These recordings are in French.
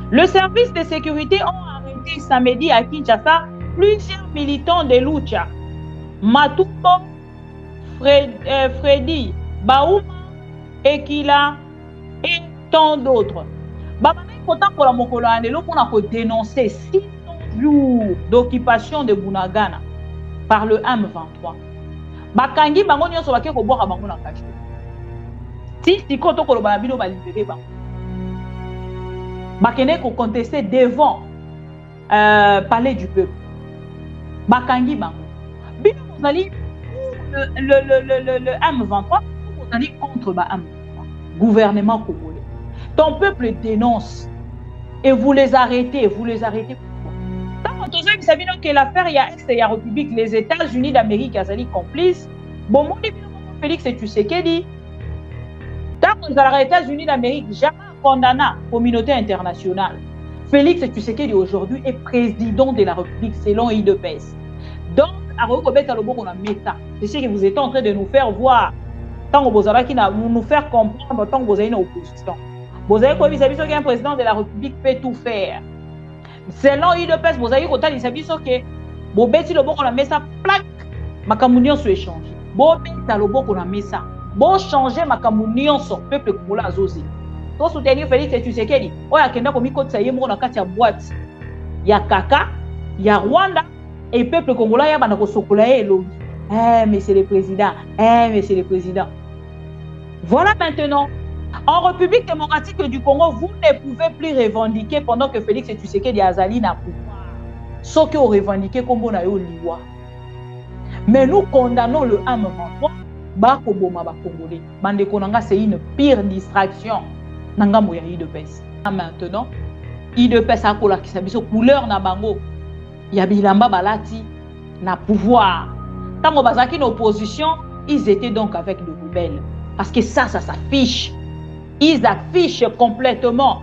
Le service de sécurité ont arrêté samedi à Kinshasa plusieurs militants de Lucha, Matumbo, Freddy, Baouma, Ekila et tant d'autres. Babana important pour la mokolo andelo pour dénoncer 600 jours d'occupation de Bunagana par le M23. Bakangi bango nyonso bake ko boka bango na kacho. Si sikoto ko loba bino ba libéré bango. Bakene ko contester devant palais du peuple. Bakangi bango. Bino mozali le M23, vous allez contre le M23, gouvernement congolais. Ton peuple dénonce et vous les arrêtez, pourquoi? Tant que vous savez que l'affaire, il y a Est et il y a République, les États-Unis d'Amérique, ils sont complices. Bon, mon Félix Tshisekedi, tant que les États-Unis d'Amérique, jamais condamné la communauté internationale. Félix Tshisekedi aujourd'hui est président de la République selon IDPS. Donc, c'est ce que vous êtes en train de nous faire voir. Tant que vous avez nous faire comprendre, tant que vous avez une opposition. Vous avez qu'un président de la République peut tout faire. Selon IDPS, vous avez que vous avez ça plaque, ma communion se échange. Vous avez ça. Vous changez ma communion sur le peuple congolais à Zozi. Pour soutenir Félix Tshisekedi, il y a quelqu'un qui a boîte. Il y a Kaka, il y a Rwanda. Et le peuple congolais, il y a monsieur le président, monsieur le président. Voilà maintenant, en République démocratique du Congo, vous ne pouvez plus revendiquer pendant que Félix Tshisekedi Azali n'a pouvoir. Ce que vous revendiquez comme on a eu l'Iwa. Mais nous condamnons le M23, Bakoboma Bakongolais. Bandekonanga, c'est une pire distraction. Nangambo ya IDPS. Maintenant, IDPS a kola qui s'habille couleur na bango. Il y a bilamba balati na pouvoir. Tant qu'on bazaki une opposition, ils étaient donc avec le rebelles. Parce que ça s'affiche. Ils affichent complètement.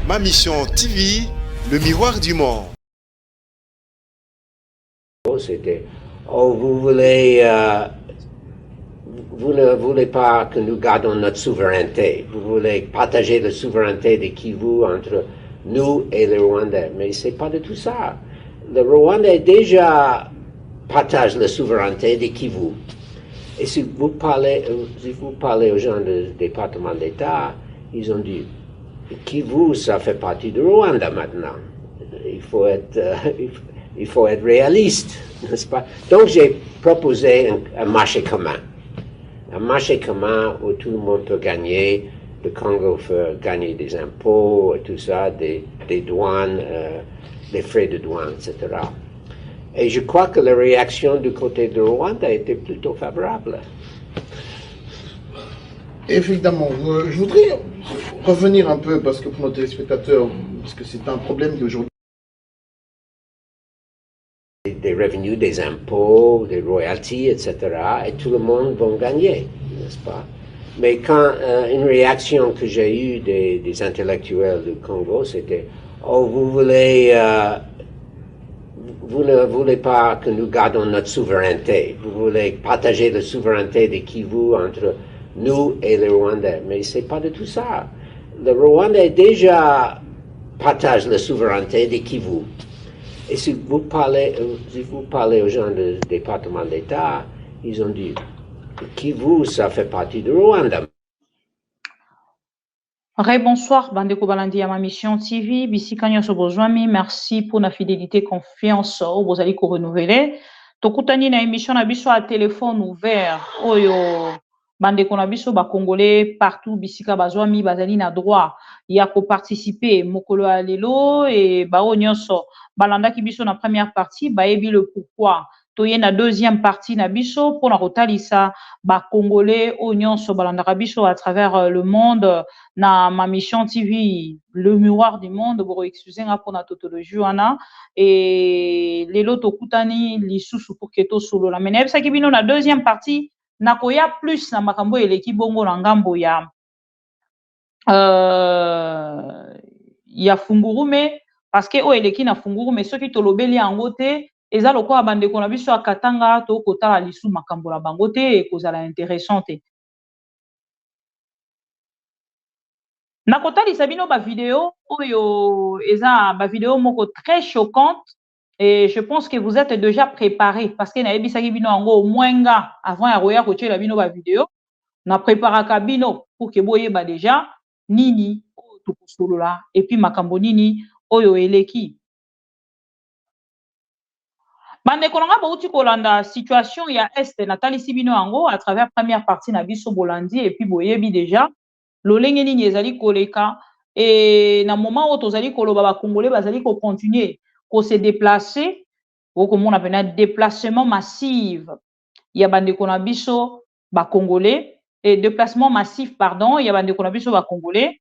Ma mission TV, le miroir du monde. C'était, oh, vous ne voulez pas que nous gardons notre souveraineté. Vous voulez partager la souveraineté de Kivu entre nous et le Rwandais. Mais c'est pas de tout ça. Le Rwandais déjà partage la souveraineté de Kivu. Et si vous parlez aux gens du département d'État, ils ont dit Kivu, ça fait partie du Rwanda maintenant. Il faut être réaliste, n'est-ce pas? Donc j'ai proposé un marché commun. Un marché commun où tout le monde peut gagner. Le Congo fait gagner des impôts, tout ça, des douanes, des frais de douane, etc. Et je crois que la réaction du côté de Rwanda a été plutôt favorable. Évidemment, je voudrais revenir un peu, parce que pour nos téléspectateurs, parce que c'est un problème d'aujourd'hui. Des revenus, des impôts, des royalties, etc. Et tout le monde va gagner, n'est-ce pas? Mais quand une réaction que j'ai eue des intellectuels du Congo, c'était « Oh, vous ne voulez pas que nous gardons notre souveraineté. Vous voulez partager la souveraineté de Kivu entre nous et les Rwandais. » Mais c'est pas de tout ça. Le Rwandais déjà partage la souveraineté de Kivu. Et si vous parlez aux gens du département d'État, ils ont dit Kivu, ça fait partie du Rwanda. Bonsoir, Bandeko Balandi à ma mission TV. Bissi Kanyo Sobozwami, merci pour la fidélité, confiance. Vous allez renouveler. Tokutani na émission na biso à téléphone ouvert. Oyo Bandeko na biso ba Congolais partout bisika bazwami bazali na droit ya ko participer mokolo alelo et ba onyonso balanda ki biso na première partie ba ebi le pourquoi. Toye na deuxième partie na biso pour na kotalisa ba Congolais onyonso balanda biso à travers le monde na ma mission TV le miroir du monde pour excuser pour na tautologie wana et lelo tokutani lisusu pour keto solo la meneb sa kibino na deuxième partie nakoya plus na makambo eleki bongo na ngambo ya fungurume parce que o eleki na funguru mais soki tolobeli yango te eza lokola bandeko na biso akatanga tokotala lisu makambo na bango te ekozala intéressant te. Nakotalisa bino ba vidéo oyo eza ba vidéo moko très choquante et je pense que vous êtes déjà préparés parce que nayebisaki bino yango au moins nga avant ya koya kotiela bino ba vidéo na préparaka bino pour que boyeba déjà nini oyo tokosolola et puis makambo nini oyo eleki. Bandeko nanga bauti kolanda situation ya est natalisi bino yango à travers première partie na biso bolandi et puis boyebi déjà lolenge nini ezali koleka et na moment où tozali koloba ba congolais bazali ko continuer ko se déplacer okomona pena déplacement massif ya bandeko na biso ba congolais et déplacement massif pardon ya bandeko na biso ba congolais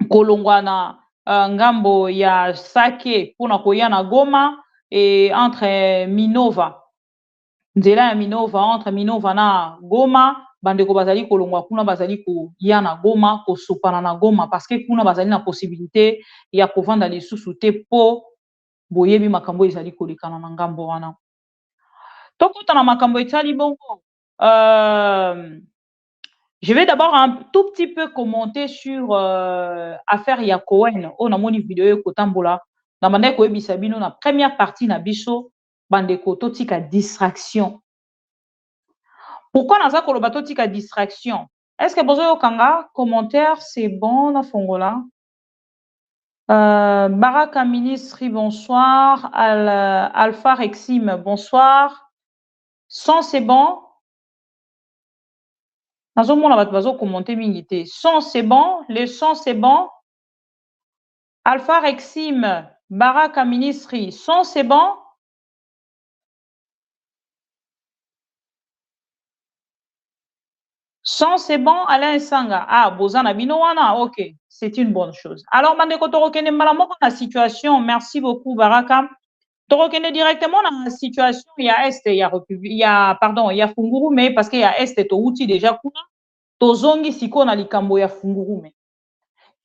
kolongwa na ngambo ya Sake pona koya na Goma et entre Minova nzela ya Minova entre Minova na Goma bandeko bazali kolongwa kuna bazali koya na Goma kosopana na Goma parce que kuna bazali na possibilité ya kovanda lisusu te po boyebi makambo ezali kolekana na ngambo wana. Tokota na makambo etali bongo je vais d'abord un tout petit peu commenter sur affaire ya Cohen on a moni vidéo kotambola na bandeko koyebisa bino na première partie na biso bandeko totika distraction. Pourquoi naza koloba totika distraction? Est-ce que bozo kanga commentaire c'est bon na fongola? Baraka ministre bonsoir, Alpha Rexime bonsoir. Son c'est bon? Nazo mona bat bazo commenter mingité. Son c'est bon, le son c'est bon. Alpha Rexime, Baraka ministre, son c'est bon? Son c'est bon, Alain Sanga. Ah, Bozana Binowana, ok, c'est une bonne chose. Alors, Mandeko Torokene Malamoko, la situation, merci beaucoup, Baraka. Torokene directement dans la situation, il y a Est, il y a République, il y a, pardon, il y a Funguru, mais parce qu'il y a Est et Touti déjà, Tozongi Siko na Likambo, il y a Funguru, mais.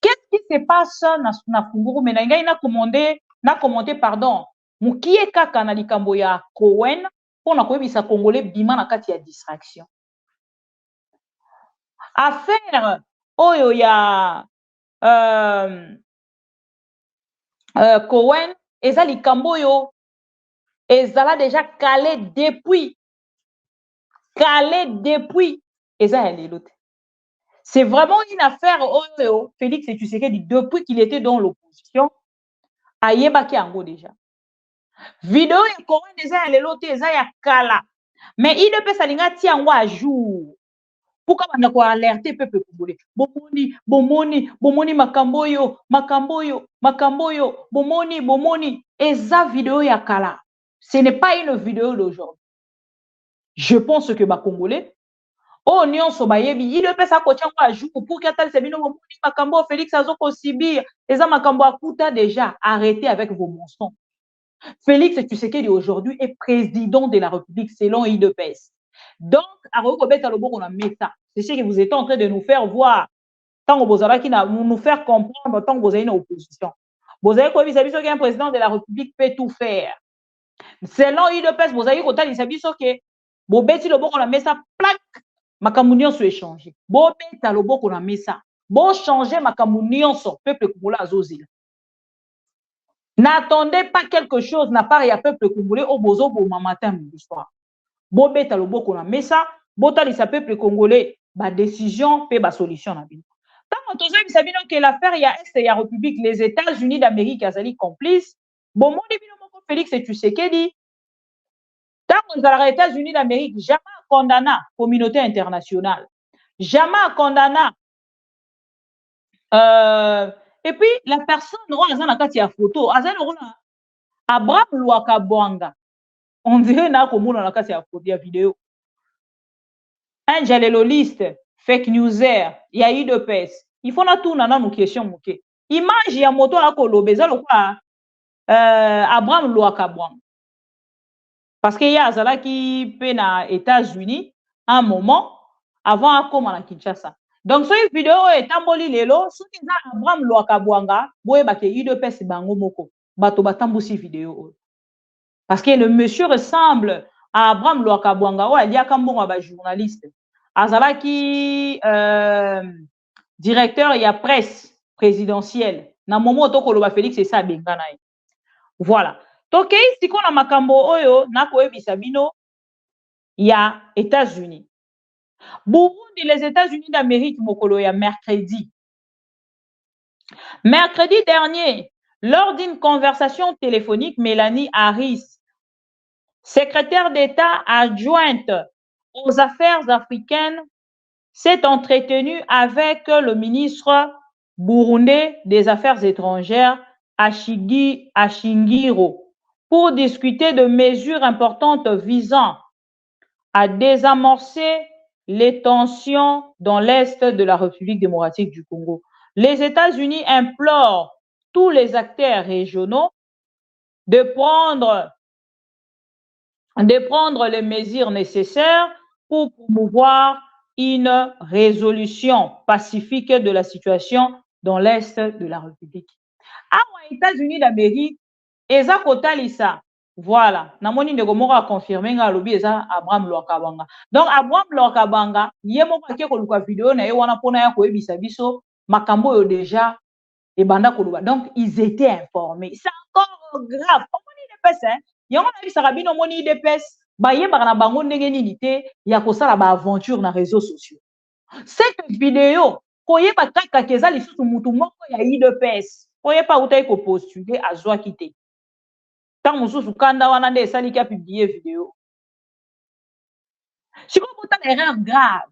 Qu'est-ce qui se passe na Funguru, mais na commenté, pardon, Mukie Kaka na Likambo, il y a Cohen, pour na koyebisa Congolais, bima na kati ya distraction. Affaire oyo ya Cohen eza likambo oyo ezala déjà calé depuis eza ya lelo te. C'est vraiment une affaire oyo Félix Tshisekedi depuis qu'il était dans l'opposition ayebaki yango déjà. Vidéo ya Cohen eza ya lelo te eza ya kala mais il peut salinga ti yango à jour. Pourquoi on a alerté peuple congolais? Bomoni, makamboyo, bomoni. Et ça vidéo ya kala. Ce n'est pas une vidéo d'aujourd'hui. Je pense que ma congolais, oh nyon so bayebi, il peut ça coacher à jour pour qu'il y ait ces bomoni makambo Félix Azoko Sibir. Et ça makambo akuta déjà arrêtez avec vos mensonges. Félix Tshisekedi aujourd'hui est président de la République selon IDPS. Donc, c'est ce que vous êtes en train de nous faire voir. Tant que vous avez nous faire comprendre, tant que vous avez une opposition. Vous avez qu'un président de la République peut tout faire. Selon IDPS, vous avez que vous bêtez le bon qu'on a mis ça, plaque, ma communion soit échangée. Vous bêtez le bon qu'on a mis ça. Vous changez ma communion sur peuple congolais à Zozil. N'attendez pas quelque chose, n'a pas à peuple congolais au bozo pour matin du soir. Bobeta loboko na mesa, botalisa peuple congolais, ba décision pe ba solution na bino. Tant que vous savez que l'affaire ya Est et ya République, les États-Unis d'Amérique azali complices, bon moni bino moko Félix Tshisekedi. Tant que les États-Unis d'Amérique jamais condamné communauté internationale, jamais condamné et puis la personne on a kati ya photo, azali rona Abraham Lwakabwanga. On dirait na komona na kati ya vidéo. Un jaléloliste, fake newser, il y a eu de pèse. Il faut na tout na nos questions moké. Image ya moto à kolobeza lokwa Abraham Lwakabwanga. Parce qu'il y a Azala qui peut na États-Unis un moment avant à comme à Kinshasa. Donc, sur une vidéo, etamboli lelo, ce qui est Abraham Loakabwanga, boye bake UDPS bango moko, bato batambusi vidéo. Parce que le monsieur ressemble à Abraham Loakabwanga, il y a comme bon journaliste. Azalaki directeur, il y a presse présidentielle. Na moment to koloba Félix c'est ça bengana. Voilà. Donc, si qu'on a makambo oyo, na koebisa bino, il y a États-Unis. Burundi, les États-Unis d'Amérique, mokolo ya mercredi. Mercredi dernier, lors d'une conversation téléphonique, Mélanie Harris, secrétaire d'État adjointe aux affaires africaines, s'est entretenue avec le ministre burundais des Affaires étrangères, Ashingiro, pour discuter de mesures importantes visant à désamorcer les tensions dans l'Est de la République démocratique du Congo. Les États-Unis implorent tous les acteurs régionaux de prendre les mesures nécessaires pour promouvoir une résolution pacifique de la situation dans l'Est de la République. Aux États-Unis d'Amérique, eza kotalisa. Voilà. Namoni ndeko moko a confirmé nga lobi eza Abraham Loakabwanga. Donc Abraham Loakabwanga, ye moko ake koluka vidéo na ye wana pona ya koyebisa biso makambo yo déjà ebanda koluba. Donc ils étaient informés. C'est encore grave. Omoni DPS hein. Yango na bisaka bino moni DPS ba yebaka na bango ndenge nini te ya kosala ba aventure na réseaux sociaux. Cette vidéo koyeba kaka keza lisusu mutu moko ya IDPS. Koyeba utayi ko postuler azwa kite. Tant mosusu kanda wana nde esali ki publier vidéo. Si vous avez une erreur grave,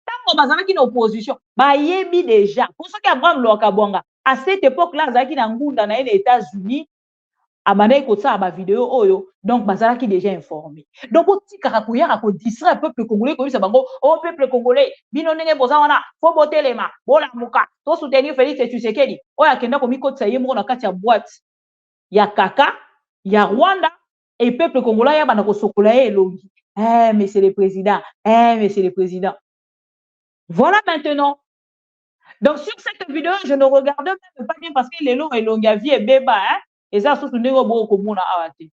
tant que vous avez une opposition, bayebi déjà. Pour ce qui est Abraham Loakabwanga, à cette époque-là, vous avez une les États-Unis, abandé ko sa ba vidéo oyo, donc bazalaki déjà informé. Donc oti karakuya ko distrait peuple congolais ko bisa bango, oh peuple congolais, bino ndenge boza wana, fo botelema, bola muka, to soutenir Félix Tshisekedi. Oya kenda ko mikotsa ye moko na kati ya boîte. Ya kaka, ya Rwanda et peuple congolais ya bana ko sokola ye elongi. Monsieur le président, monsieur le président. Voilà maintenant. Donc sur cette vidéo, je ne regarde même pas bien parce que les longs et longs vie et béba hein. Et ça, c'est ce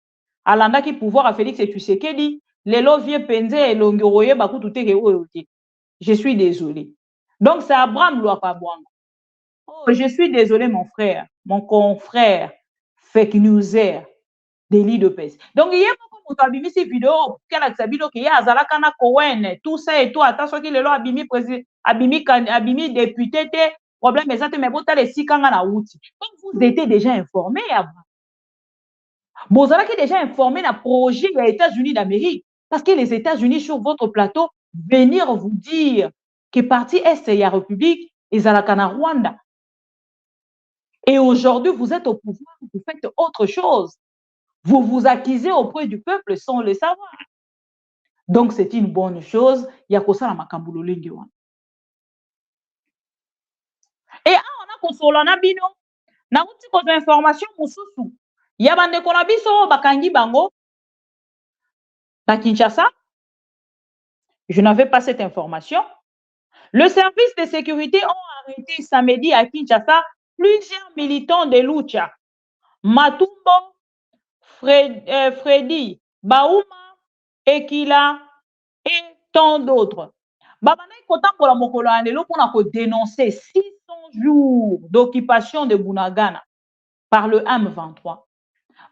Alanda qui pouvoir à Félix Tshisekedi, les lots vieux penze et longueroye baku tout est. Je suis désolé. Donc c'est Abraham Loakabwanga. Oh, je suis désolé mon frère, mon confrère, fake newser, délit de peste. Donc il y a beaucoup de ces vidéos, qui a Azalakana Cohen, tout ça et tout, attention qu'il est là, abimi député, problème exact, mais vous avez les na outi. Donc vous étiez déjà informé avant. Vous avez déjà informé d'un projet des États-Unis d'Amérique. Parce que les États-Unis sur votre plateau, venir vous dire que parti Est et la République, et Zalakana Rwanda. Et aujourd'hui, vous êtes au pouvoir, vous faites autre chose. Vous vous accusez auprès du peuple sans le savoir. Donc, c'est une bonne chose. Il y a ça la makambulo lingiwa. Et on a consolé na bino. Na uti ko information mususu. Ya bande kona biso bakangi bango. Na Kinshasa. Je n'avais pas cette information. Le service de sécurité ont arrêté samedi à Kinshasa plusieurs militants de Lucha. Matumbo, Freddy, Bauma, Ekila et tant d'autres. Babana kotam pour la mokolo andelo pour dénoncer 600 jours d'occupation de Bunagana par le M23.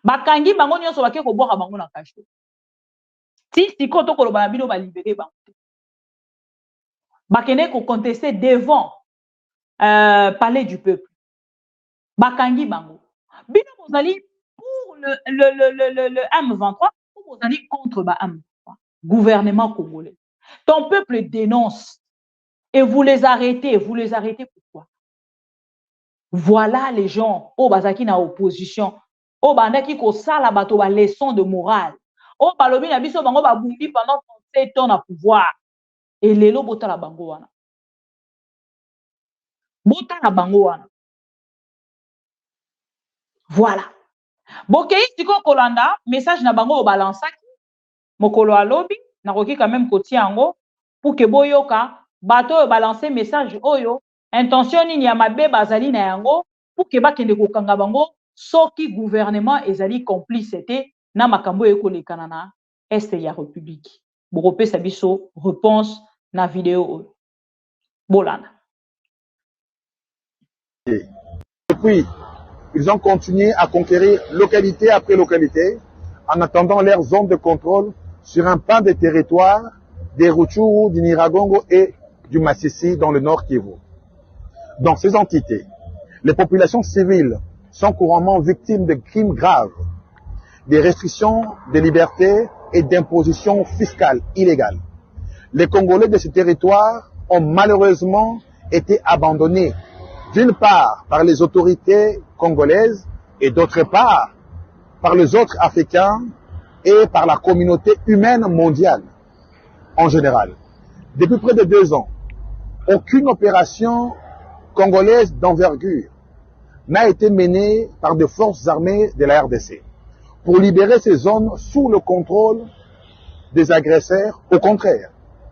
Bakangi bango nyonso bake ko boka bango na kasho. Si koto ko ba bino ba libérer bango. Bakene ko contester devant palais du peuple. Bakangi bango. Bino bozali pour le M23 ou bozali contre ba M23. Gouvernement congolais. Ton peuple dénonce et vous les arrêtez. Vous les arrêtez pourquoi? Voilà les gens au bazaki na opposition. Au bandaki ko sala bato ba leçon de morale. Au balobi na biso bango ba bumbi pendant 37 ans na pouvoir. Et lelo bota la bango wana. Bota la bango wana. Voilà. Bokei tiko kolanda message na bango au balansaki. Mokolo alobi na koki quand même koti yango pour que boyoka bato balancer message oyo intention nini ya mabe bazali na yango pour que bakende kokanga bango soki gouvernement ezali complice te na makambo ekolekana na este ya république. Bokopesa biso réponse na vidéo oyo. Bolanda. Depuis, ils ont continué à conquérir localité après localité en attendant leur zone de contrôle sur un pan de territoire des Rutshuru, du Nyiragongo et du Masisi dans le nord Kivu. Dans ces entités, les populations civiles sont couramment victimes de crimes graves, des restrictions de liberté et d'impositions fiscales illégales. Les Congolais de ces territoires ont malheureusement été abandonnés, d'une part par les autorités congolaises et d'autre part par les autres Africains et par la communauté humaine mondiale en général. Depuis près de 2 ans, aucune opération congolaise d'envergure n'a été menée par des forces armées de la RDC pour libérer ces zones sous le contrôle des agresseurs. Au contraire,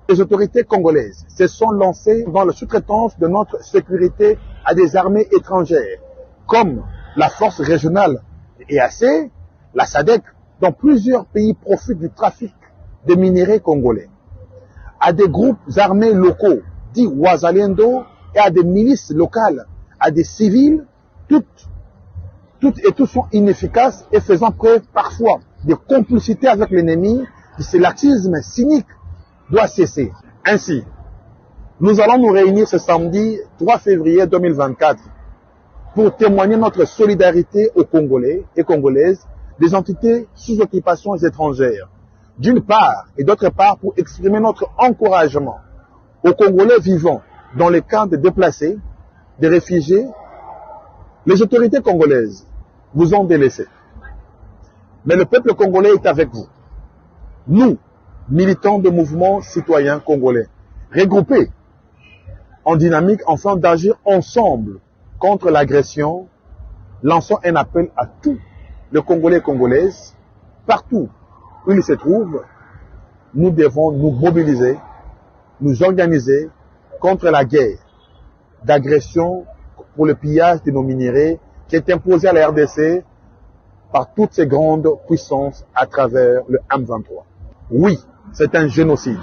les autorités congolaises se sont lancées dans la sous-traitance de notre sécurité à des armées étrangères, comme la force régionale EAC, la SADC, dont plusieurs pays profitent du trafic de minerais congolais, à des groupes armés locaux, dits Wazalendo, et à des milices locales, à des civils, toutes et tous sont inefficaces et faisant preuve parfois de complicité avec l'ennemi. Ce laxisme cynique doit cesser. Ainsi, nous allons nous réunir ce samedi 3 février 2024 pour témoigner notre solidarité aux Congolais et Congolaises des entités sous occupation étrangères, d'une part, et d'autre part pour exprimer notre encouragement aux Congolais vivant dans les camps de déplacés, de réfugiés. Les autorités congolaises vous ont délaissés, mais le peuple congolais est avec vous. Nous, militants de mouvements citoyens congolais, regroupés en dynamique afin d'agir ensemble contre l'agression, lançons un appel à tous les Congolais et Congolaises, partout où ils se trouvent. Nous devons nous mobiliser, nous organiser contre la guerre d'agression pour le pillage de nos minéraux qui est imposé à la RDC par toutes ces grandes puissances à travers le M23. Oui, c'est un génocide.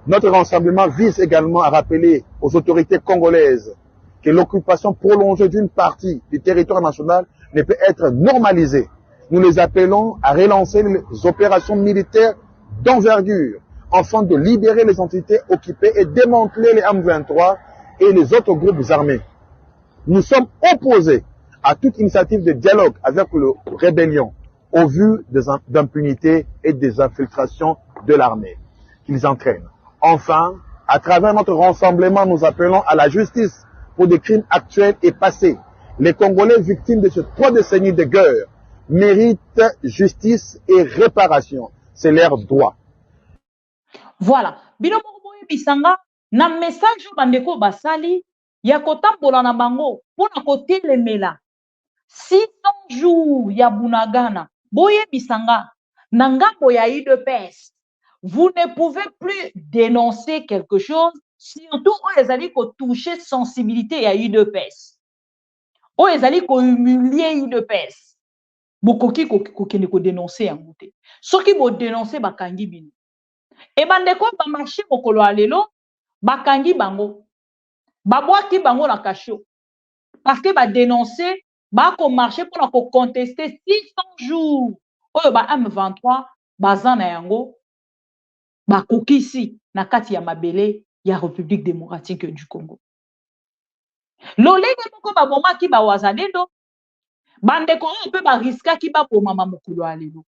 Notre rassemblement vise également à rappeler aux autorités congolaises que l'occupation prolongée d'une partie du territoire national ne peut être normalisée. Nous les appelons à relancer les opérations militaires d'envergure afin de libérer les entités occupées et démanteler les M23 et les autres groupes armés. Nous sommes opposés à toute initiative de dialogue avec le rébellion au vu des impunités et des infiltrations de l'armée qu'ils entraînent. Enfin, à travers notre rassemblement, nous appelons à la justice pour des crimes actuels et passés. Les Congolais victimes de ces 3 décennies de guerre méritent justice et réparation. C'est leur droit. Voilà. Bino mokoboye bisanga na message bandeko basali ya kotambola na bango pona kotelemela 600 jours ya bunagana. Boye bisanga na ngambo ya UDPS. Vous ne pouvez plus dénoncer quelque chose, surtout où les allez toucher sensibilité à UDPS. Où les allez humilier UDPS. Bokoki kokende ko dénoncer en goûté. Ce qui vont dénoncer bakangi bino. Et bandeko ba marché mokolo alelo bakangi bango. Babwaki bango na kasho. Parce que ba dénoncer ba ko marché pour ko contester 600 jours. Oyo ba M23 bazana yango bakokisi na kati ya mabele ya République démocratique du Congo. Lolenge moko ba bomaki ba wazalendo bandeko on peut ba riska ki ba bomama mokolo alelo.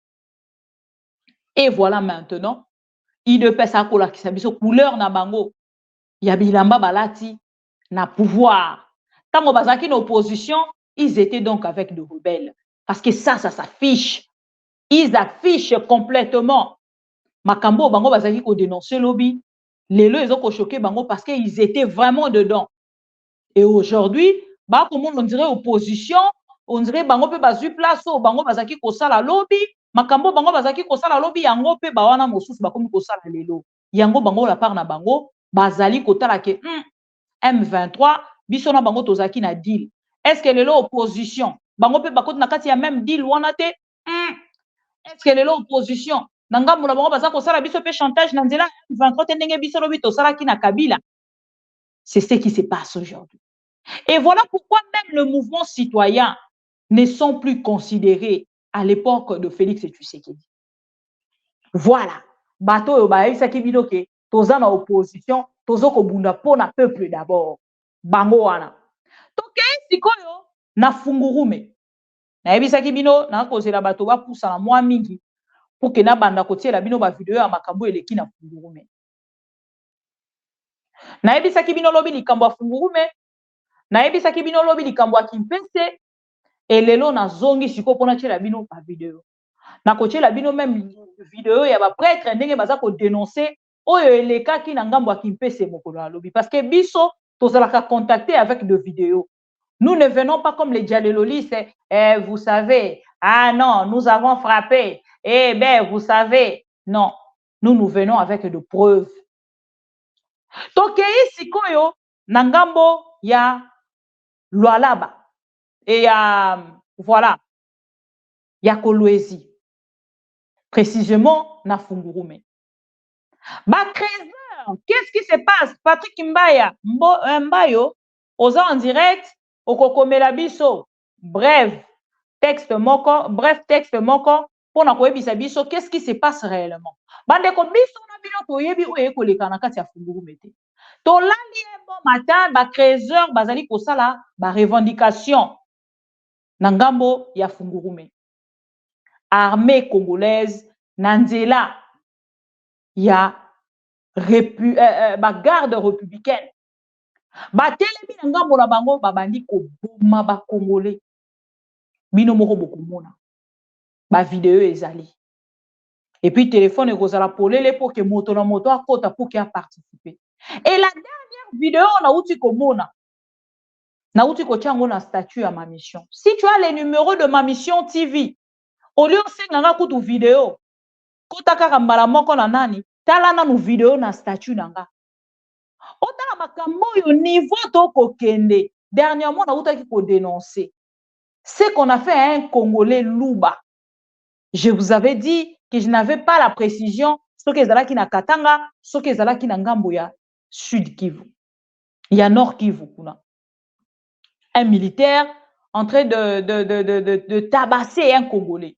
Et voilà maintenant UDPS akola ki sabiso couleur na bango ya bilamba balati na pouvoir. Tango bazaki na opposition, ils étaient donc avec des rebelles parce que ça s'affiche. Ils affichent complètement makambo bango bazaki ko dénoncer lobby. Lelo ils ont ko choqué bango parce qu'ils étaient vraiment dedans. Et aujourd'hui, ba comme on dirait opposition, on dirait bango pe bazu place au bango bazaki ko sala lobby, makambo bango bazaki ko sala lobby yango pe ba wana mosusu ba komi ko sala lelo. Yango bango la part na bango bazali kotala ke M23 biso na bango tozaki na deal. Est-ce que lelo opposition bango pe bakoti na kati ya même deal wana te? Est-ce que lelo opposition na ngambo na bango baza kosala biso pe chantage na nzela M23 te ndenge biso lobi tosalaki na Kabila? C'est ce qui se passe aujourd'hui. Et voilà pourquoi même le mouvement citoyen ne sont plus considérés à l'époque de Félix Tshisekedi. Voilà. Bato yo ba yebisaki bino ke toza na opposition, tozo kobunda pona peuple d'abord. Bango wana. Tokei sikoyo na fungurume. Na yebisaki bino na kozela bato ba pousa na mwa mingi pour que na banda kotiela bino ba video ya makambo eleki na fungurume. Na yebisaki bino lobi likambo ya fungurume, na yebisaki bino lobi likambo ya Kimpese, elelo na zongi siko pona tiela bino ba video. Na kotiela bino même video ya ba prêtre ndenge baza ko dénoncer oyo elekaki na ngambo ya Kimpese mokolo na lobi parce que biso tozalaka contacter avec de vidéos. Nous ne venons pas comme les dialolistes, vous savez, ah non, nous avons frappé, eh ben vous savez, non, nous venons avec de preuves. Tokei sikoyo na ngambo ya Lualaba et ya voilà ya Kolwezi. Précisément na Fungurume. Ba 13h, qu'est-ce qui se passe? Patrick Mbaya, Mbayo, oza en direct, okokomela biso. Bref, texte moko, pour na koyebisa biso, qu'est-ce qui se passe réellement? Bandeko biso na bino toyebi oye koleka na kati ya Fungurume te. Tolandi bon matin, ba 13h, bazali kosala ba revendication na ngambo ya Fungurume. Armée congolaise nanzela ya garde républicaine batelemi na ngambo na bango babandi koboma ba congolais bino moko bokomona ba vidéo ezali et puis téléphone ekozala polele pour que moto na moto akota pour qu'il a participé. Et la dernière vidéo na uti komona na uti kochango na statut ya ma mission. Si tu as les numéros de ma mission TV au lieu senganga kutu vidéo kota kaka mbala moko na nani tala na nu vidéo na statut nanga otala makambo yo niveau to kokende dernièrement na utaki ko dénoncer ce qu'on a fait à un Congolais Luba. Je vous avais dit que je n'avais pas la précision ce que ezalaki na Katanga, ce que ezalaki na ngambo ya Sud Kivu. Il y a Nord Kivu kuna. Un militaire en train de tabasser un Congolais.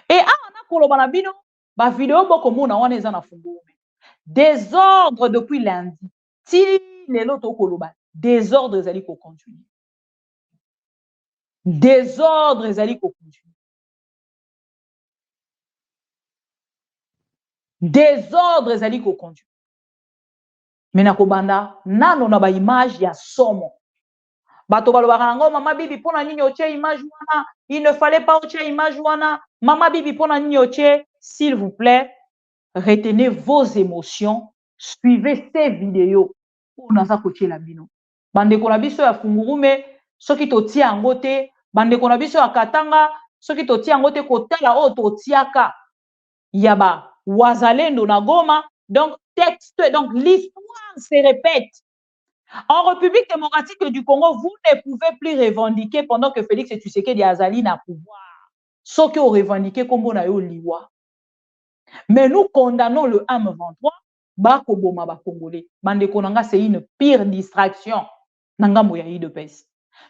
Et ana koloba na bino ba vidéo boko mona wana eza na Fungurume. Désordre depuis lundi. Ti lelo to koloba désordre ezali ko continuer. Désordre ezali ko continuer. Désordre ezali ko continuer. Mena ko banda nano na ba image ya somo. Bato balobaka nango mama bibi pona nini otie image wana, il ne fallait pas otie image wana. Mama bibi pona nini otie, s'il vous plaît, retenez vos émotions, suivez ces vidéos pour naza kotie la bino. Bande ko na biso ya Fungurume, soki totie yango te, bande ko na biso ya Katanga, soki totie yango te kotala o totiaka yaba wazalendo na Goma. Donc texte, donc l'histoire se répète. En République démocratique du Congo, vous ne pouvez plus revendiquer pendant que Félix Tshisekedi Azali n'a pouvoir. Ce que vous revendiquez comme on a eu liwa. Mais nous condamnons le M23, Bako Boma ba Congolais. Bande Konanga, c'est une pire distraction. Nanga Moyaï de Pes.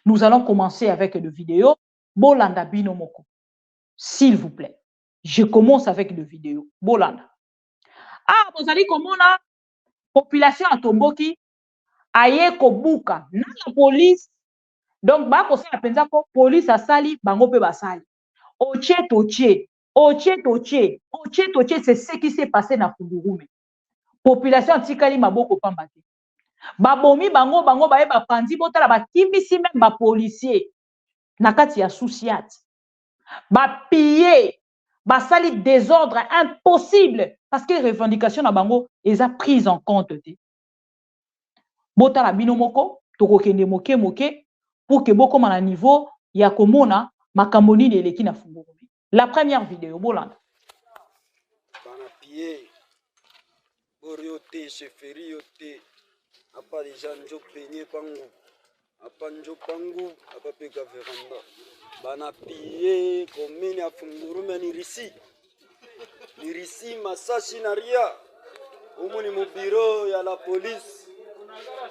Nous allons commencer avec le vidéo. Bolanda Bino Moko. S'il vous plaît. Je commence avec le vidéo. Bolanda. Ah, vous allez comment la population à Tomboki. Aye kobuka na la police donc ba ko sala penza ko police asali bango pe basali oche toche c'est ce qui s'est passé na Fungurume. Population tikali maboko pambate babomi bango baye ba pandi botala ba kimbisi même ba policier na kati ya Sousiat ba piller basali désordre impossible parce que revendication na bango eza prise en compte te. Botala bino moko tokokende moke pour que boko na niveau ya komona makambo nini eleki na Fungurume. La première vidéo bolanda bana pied Oriote, cheferiote, apa déjà njo peigné pangu, apa njo pangu, apa peka veranda. Bana pillé commune ya Fungurume ni risi masashi na ria. Umu ni mu bureau ya la police.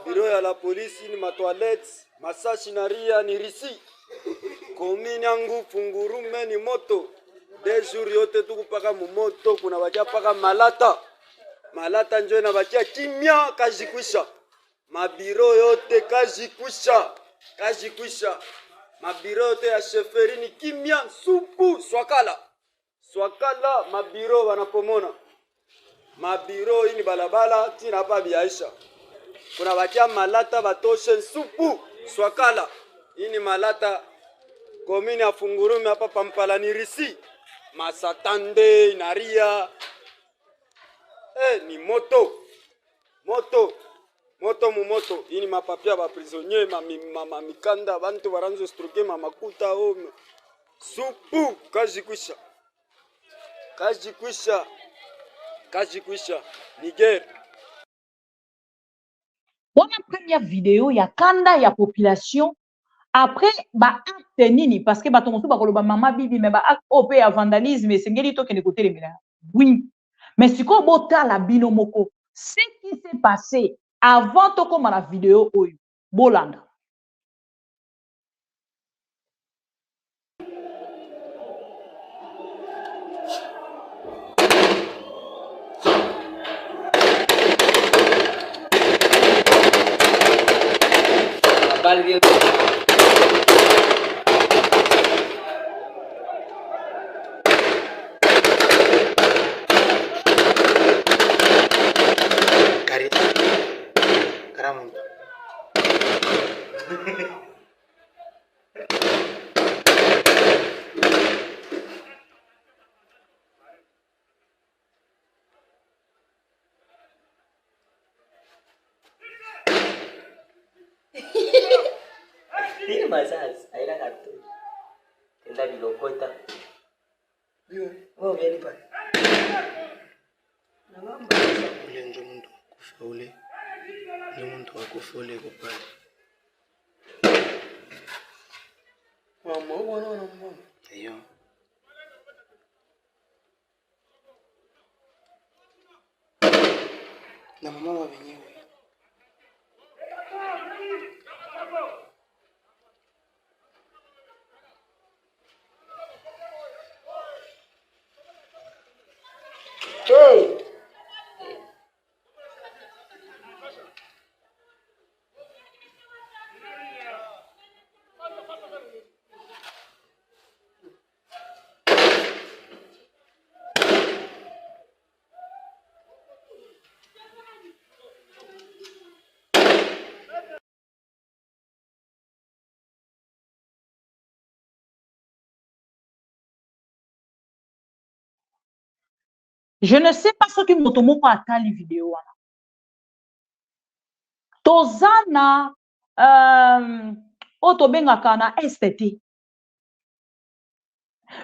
Bureau ya la police ni ma toilette, masashi na ria ni risi. Commune yangu Fungurume ni moto. Des jours yote tukupaka mu moto kuna bakia paka malata. Malata njo na bakia kimya kajikwisha. Mabiro yote kajikwisha. Mabiro yote ya sheferi ni kimya supu swakala. Mabiro wanapomona. Mabiro hii ni balabala tina hapa biaisha. Kuna bakia malata batoshe supu swakala. Hii ni malata komini ya Fungurume hapa Pampala ni risi. Masatande inaria. Ni moto mu moto. Ini mapapia ba prisonnier mikanda bantu baranzo stroke makuta ome. Supu kajikwisha Niger. Wana première vidéo ya kanda ya population après acte nini parce que bato mosusu bakoloba mama bibi mais acte OP ya vandalisme esengeli tokende kotelemela. Oui. Mais sikoyo botala bino moko ce qui s'est passé avant tokoma na vidéo oyo bolanda. Ini masas, aina kartu. Tenda bilokota. Wewe vipi pale? Na mama Ule ndio mtu kufa ule. Ndio mtu akufa ule kwa pale. Mama, wana mama. Hiyo. Na mama wenyewe. Hey! Je ne sais pas ce que motomoko atali vidéo wana. Tozana otobengaka na STT.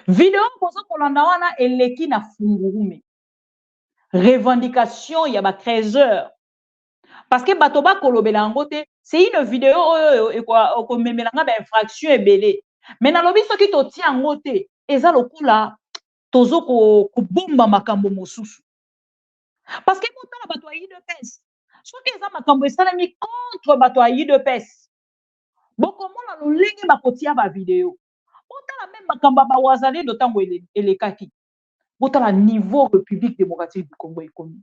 Vidéo koza kolanda wana eleki na Fungurume. Revendication ya ba 13h. Parce que bato ba kolobela yango te, c'est une vidéo oyo ekomemelanga ba infraction ebele. Mais na lobi soki totia yango te, eza lokola tozo kobomba makambo mosusu. Parce que botala bato ya UDPS. Soki eza makambo esalami contre bato ya UDPS. Bokomona lolenge bakotia ba vidéo. Botala même makambo ba wazali do tango elekaki. Botala niveau République démocratique du Congo ekomi.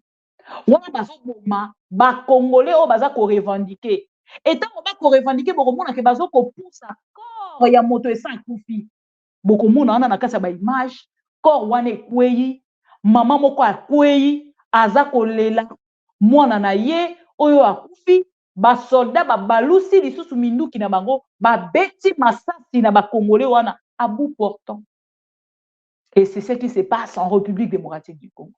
Wana bazoboma ba Congolais o baza ko revendiquer. Et tant ba ko revendiquer bokomona ke bazo ko poussa corps ya moto esa kufi. Bokomona wana na kasa ba image corps wana ekweyi, mama moko akweyi, aza kolela mwana na ye oyo akufi, ba soldat ba balusi lisusu minduki na bango, ba beti masasi na ba Congolais wana à bout portant. Et c'est ce qui se passe en République démocratique du Congo.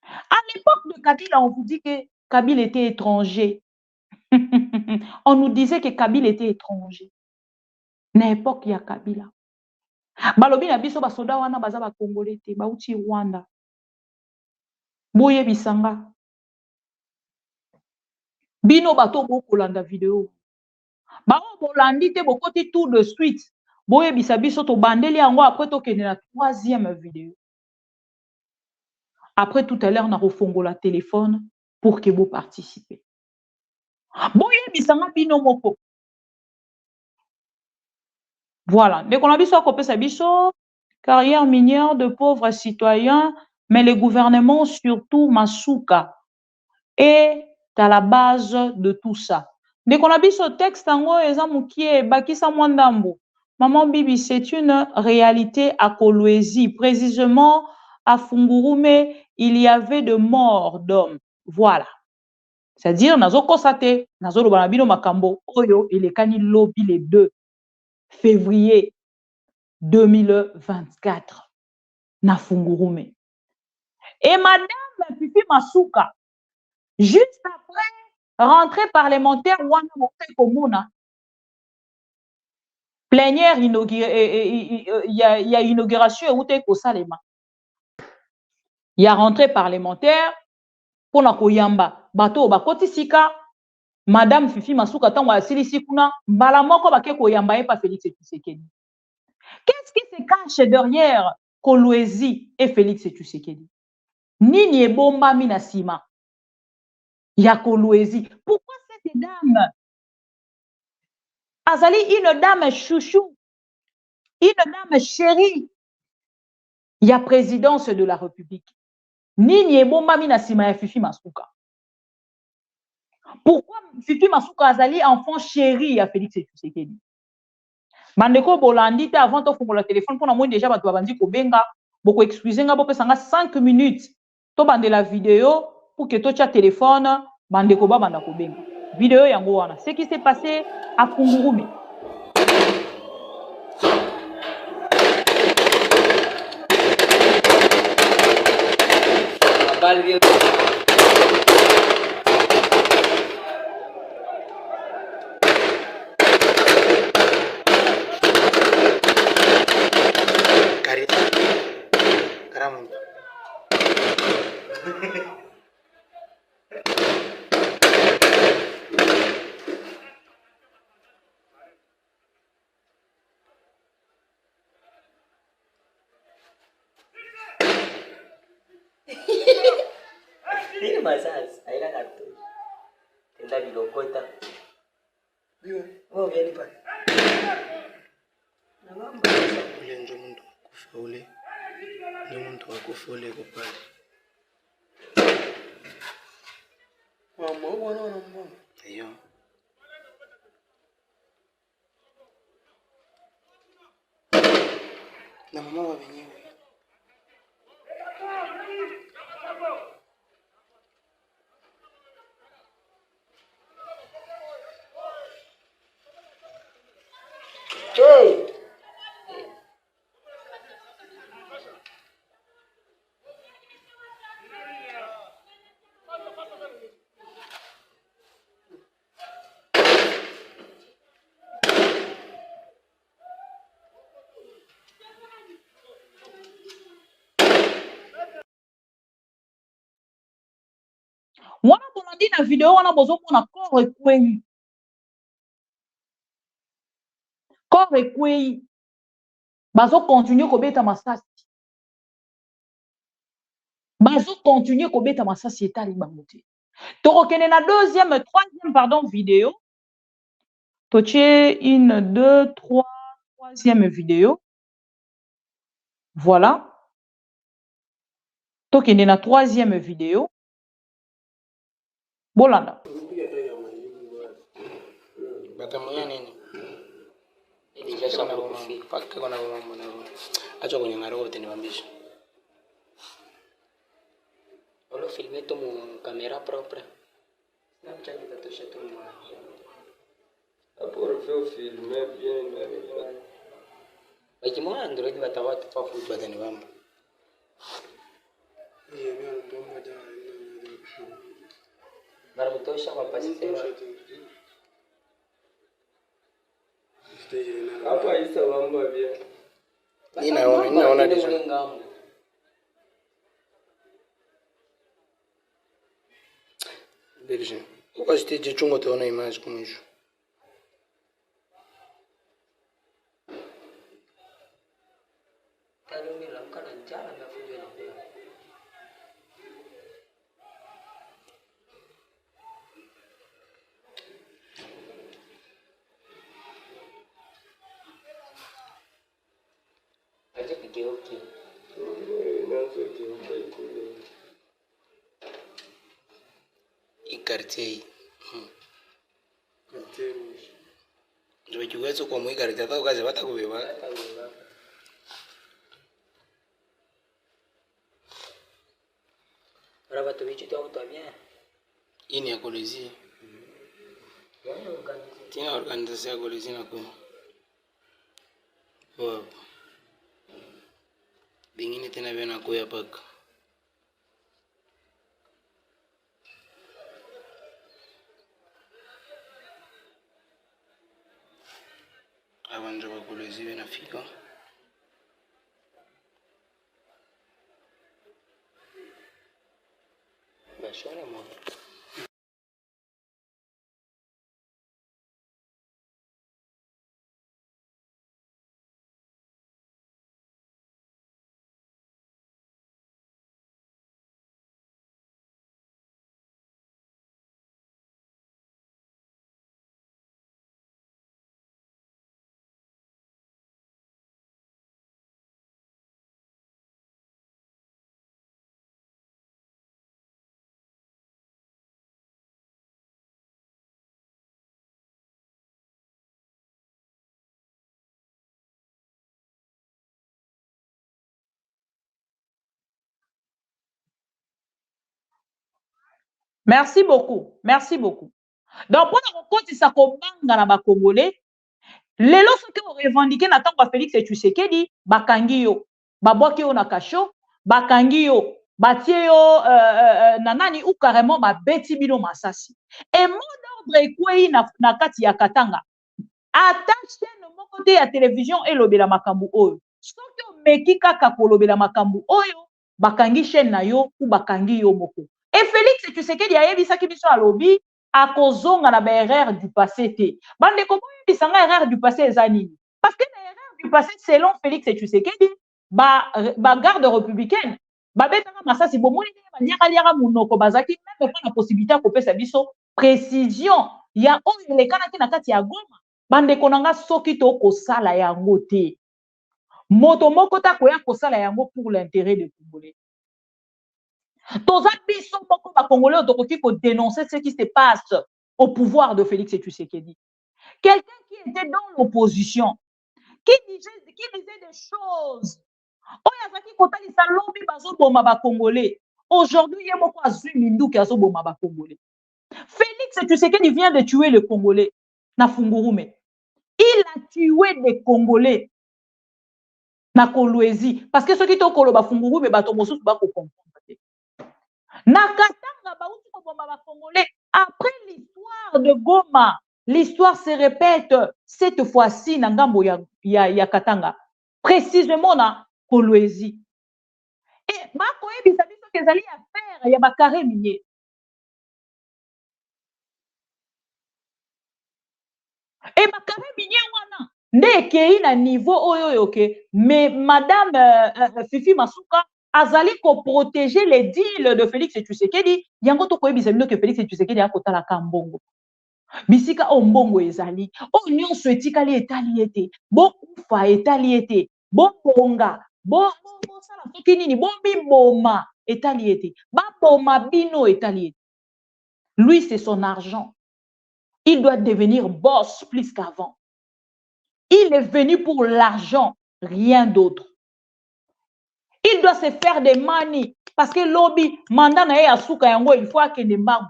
À l'époque de Kabila, on vous dit que Kabila était étranger. On nous disait que Kabila était étranger. Na époque ya Kabila. Balobi na biso ba soda wana baza ba Congolais te, ba uti Rwanda. Boye bisanga. Bino bato bokolanda vidéo. Ba bolandi te bokoti tout de suite. Boye bisabiso to bandeli yango après to kende na troisième vidéo. Après tout à l'heure, on a refongo la téléphone pour que vous participez. Boye bisanga bino moko. Voilà. Dès qu'on a vu ça, carrière minière de pauvres citoyens, mais le gouvernement, surtout Masuka, est à la base de tout ça. Dès qu'on a vu ce texte, Maman Bibi, c'est une réalité à Kolwezi. Précisément, à Fungurume, il y avait de morts d'hommes. Voilà. C'est-à-dire, nazo kosate, nazo lobanabino makambo, oyo, il est kani lobby le 2 février 2024. Na Fungurume. Et madame Fifi Masuka, juste après rentrée parlementaire, wana mote komuna, plénière il y a inauguration où t'es Salema. Il y a rentrée parlementaire pour la koyamba. Bato bakoti sika, madame Fifi Masuka tango asili sikuna, mbala moko bake koyamba pas Félix Tshisekedi. Qu'est-ce qui se cache derrière Kolwezi et Félix Tshisekedi? Nini ebomba minasima ya Kolwezi. Pourquoi cette dame azali une dame chouchou, une dame chérie, il y a présidence de la République. Nini ebomba minasima ya Fifi Masuka. Pourquoi Fifi Masuka azali enfant chéri à Félix Tshisekedi? Mandeko bolandi te avant to fongola téléphone pour na moi déjà bato bandi ko benga boko excuser nga bo pesanga 5 minutes to bande la vidéo pour que to tia téléphone bandeko ba banda ko benga vidéo yango wana ce qui s'est passé à Fungurume. Ini masas, aina kartu. Tenda di lokota. Oh, vieni pa. Nangamba. Ule njo muntu kufa ule. Njo muntu wakufa ule kupale. Mama, ubona wana mbona? Iyo. Na mama wa wenyewe. Hey! Wana bolandi na vidéo wana bozo mona corps ekwei. Corps ekwei. Bazo continuer kobeta masasi. Bazo continuer kobeta masasi etali bangote. Torokene na troisième pardon vidéo. Toche une, deux, trois, troisième vidéo. Voilà. Tokene na troisième vidéo. Bolanda. Batamanya nini? Ilija sana kufi. Paka kona mambo na roho. Acha kwenye ngaro wote niwaambishe. Olo filme to mu camera propria. Snapchat itatosha tu mu. Pour faire filmer bien. Bakimwa Android batawatu fa food badani bamba. Barabutosha mapasitema. Hapa isa bamba bien. Ninaona deja. Virgin. ukaziteje chungo taona image kumwisho. Ikartei. Ndio kiwezo kwa mwi kartei hata ukaze bata kubeba. Ara batu bichi tu auto bien. Ini ya kolezi. Tina organização ya kolezi na kwa. Wow. Bingine tena bena kuya paka. Abanja bakolezi benafika. Bashara mo. Merci beaucoup. Merci beaucoup. Donc, pour la rencontre, ça kobanga na ba Congolais. Lelo soki o revendiquer na tango Félix Tshisekedi, bakangi yo. Babwaki yo na kasho, bakangi yo. Batie yo na nani ou carrément ba beti bino masasi. Et mot d'ordre ekwei na kati ya Katanga. Attache no moko te ya télévision elobela makambu oyo. Soki o meki kaka kolobela makambu oyo, bakangi chaîne na yo ou bakangi yo moko. Et Félix Tshisekedi ayebisaki biso alobi akozonga na ba erreur du passé te. Bande ko bisanga erreur du passé ezani. Parce que la erreur du passé selon Félix Tshisekedi ba garde républicaine ba betanga masasi bomoni ba nyaka liaka munoko bazaki même pas la possibilité ko pesa biso précision ya oyo lekanaki na kati ya Goma. Bande konanga soki to kosala yango te. Moto moko ta koya kosala yango pour l'intérêt des Congolais. Toza biso moko ba Congolais otokoki ko dénoncer ce qui se passe au pouvoir de Félix Tshisekedi. Quelqu'un qui était dans l'opposition, qui disait des choses. Oyazaki kotali salobi bazo boma ba Congolais. Aujourd'hui, il y a beaucoup azui mindu qui azo boma ba Congolais. Félix Tshisekedi vient de tuer le Congolais na Fungurume. Il a tué des Congolais na Kolwezi parce que ceux qui t'ont koloba Fungurume bato mosusu ba ko comprendre. Na Katanga ba uti ko boma ba Congolais après l'histoire de Goma. L'histoire se répète cette fois-ci na ngambo ya Katanga. Précisément na Kolwezi. Et ba koyebisa biso kezali affaire ya ba carré minier. Et ba carré minier wana nde kei na niveau oyo ke mais madame Fifi Masuka azali ko protéger les deals de Félix Tshisekedi yango to koyebisa bino ke Félix Tshisekedi akotala kambongo. Bisika ombongo ezali o nyonso etikali etali ete bokufa etali ete bobonga bosala soki nini bobiboma etali ete baboma bino etali ete. Lui c'est son argent, il doit devenir boss plus qu'avant. Il est venu pour l'argent, rien d'autre. Il doit se faire des mani parce que lobby mandat na ye asuka yango il faut akende mbangu.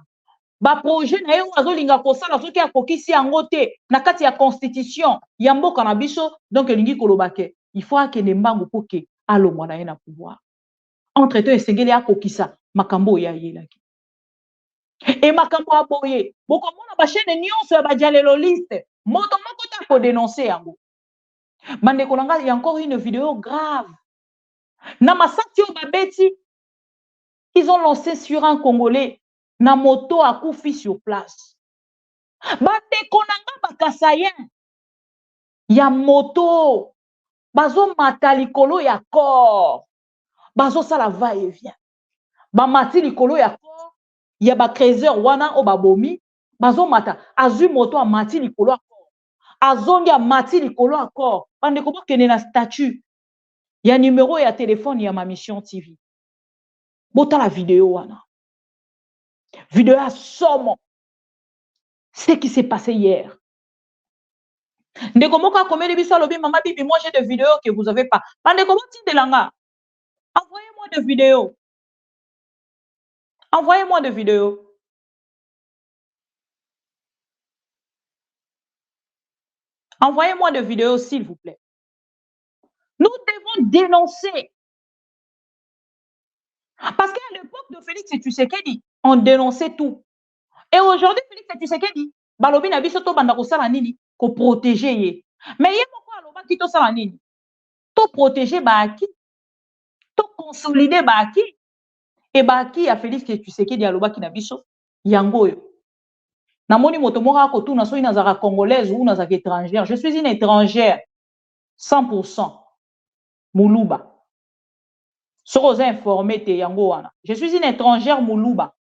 Ba projet na ye azolinga kosala soki akokisi yango te na kati ya constitution ya mboka na biso donc elingi koloba ke il faut akende mbangu po ke alongwa na ye na pouvoir. Entre temps esengeli akokisa makambo ya yelaki. Et makambo aboye bokomona ba chaîne nyonso ya ba dialéloliste moto moko ta ko dénoncer yango. Bande konanga il y a encore une vidéo grave. Na masaki o babeti ils ont lancé sur un Congolais na moto akufi sur place. Bandeko nanga bakasayen ya moto bazo mata likolo ya corps bazo sala va et vient ba mati likolo ya corps ya ba trésor wana o babomi bazo mata azui moto a mati likolo ya corps azongi a mati likolo ya corps bandeko bokende na statut ya numéro ya téléphone ya ma mission TV bota la vidéo wana vidéo ya somo ce qui s'est passé hier. Ndeko moka komeli biso alobi mama bibi moi j'ai des vidéos que vous avez pas. Bandeko botindelanga. Envoyez-moi des vidéos. Envoyez-moi des vidéos. Envoyez-moi des vidéos s'il vous plaît. Nous devons dénoncer. Parce qu'à l'époque de Félix Tshisekedi, on dénonçait tout. Et aujourd'hui Félix Tshisekedi, balobi na biso to banda ko sala nini ko protéger ye. Mais ye moko aloba ki to sala nini? To protéger ba ki? To consolider ba ki? Et ba ki a Félix Tshisekedi aloba ki na biso yango yo. Namoni moto moko ko tuna so ina zaka congolaise ou na zaka étrangère. Je suis une étrangère 100%. Muluba. Soko informé te yango wana. Je suis une étrangère Muluba.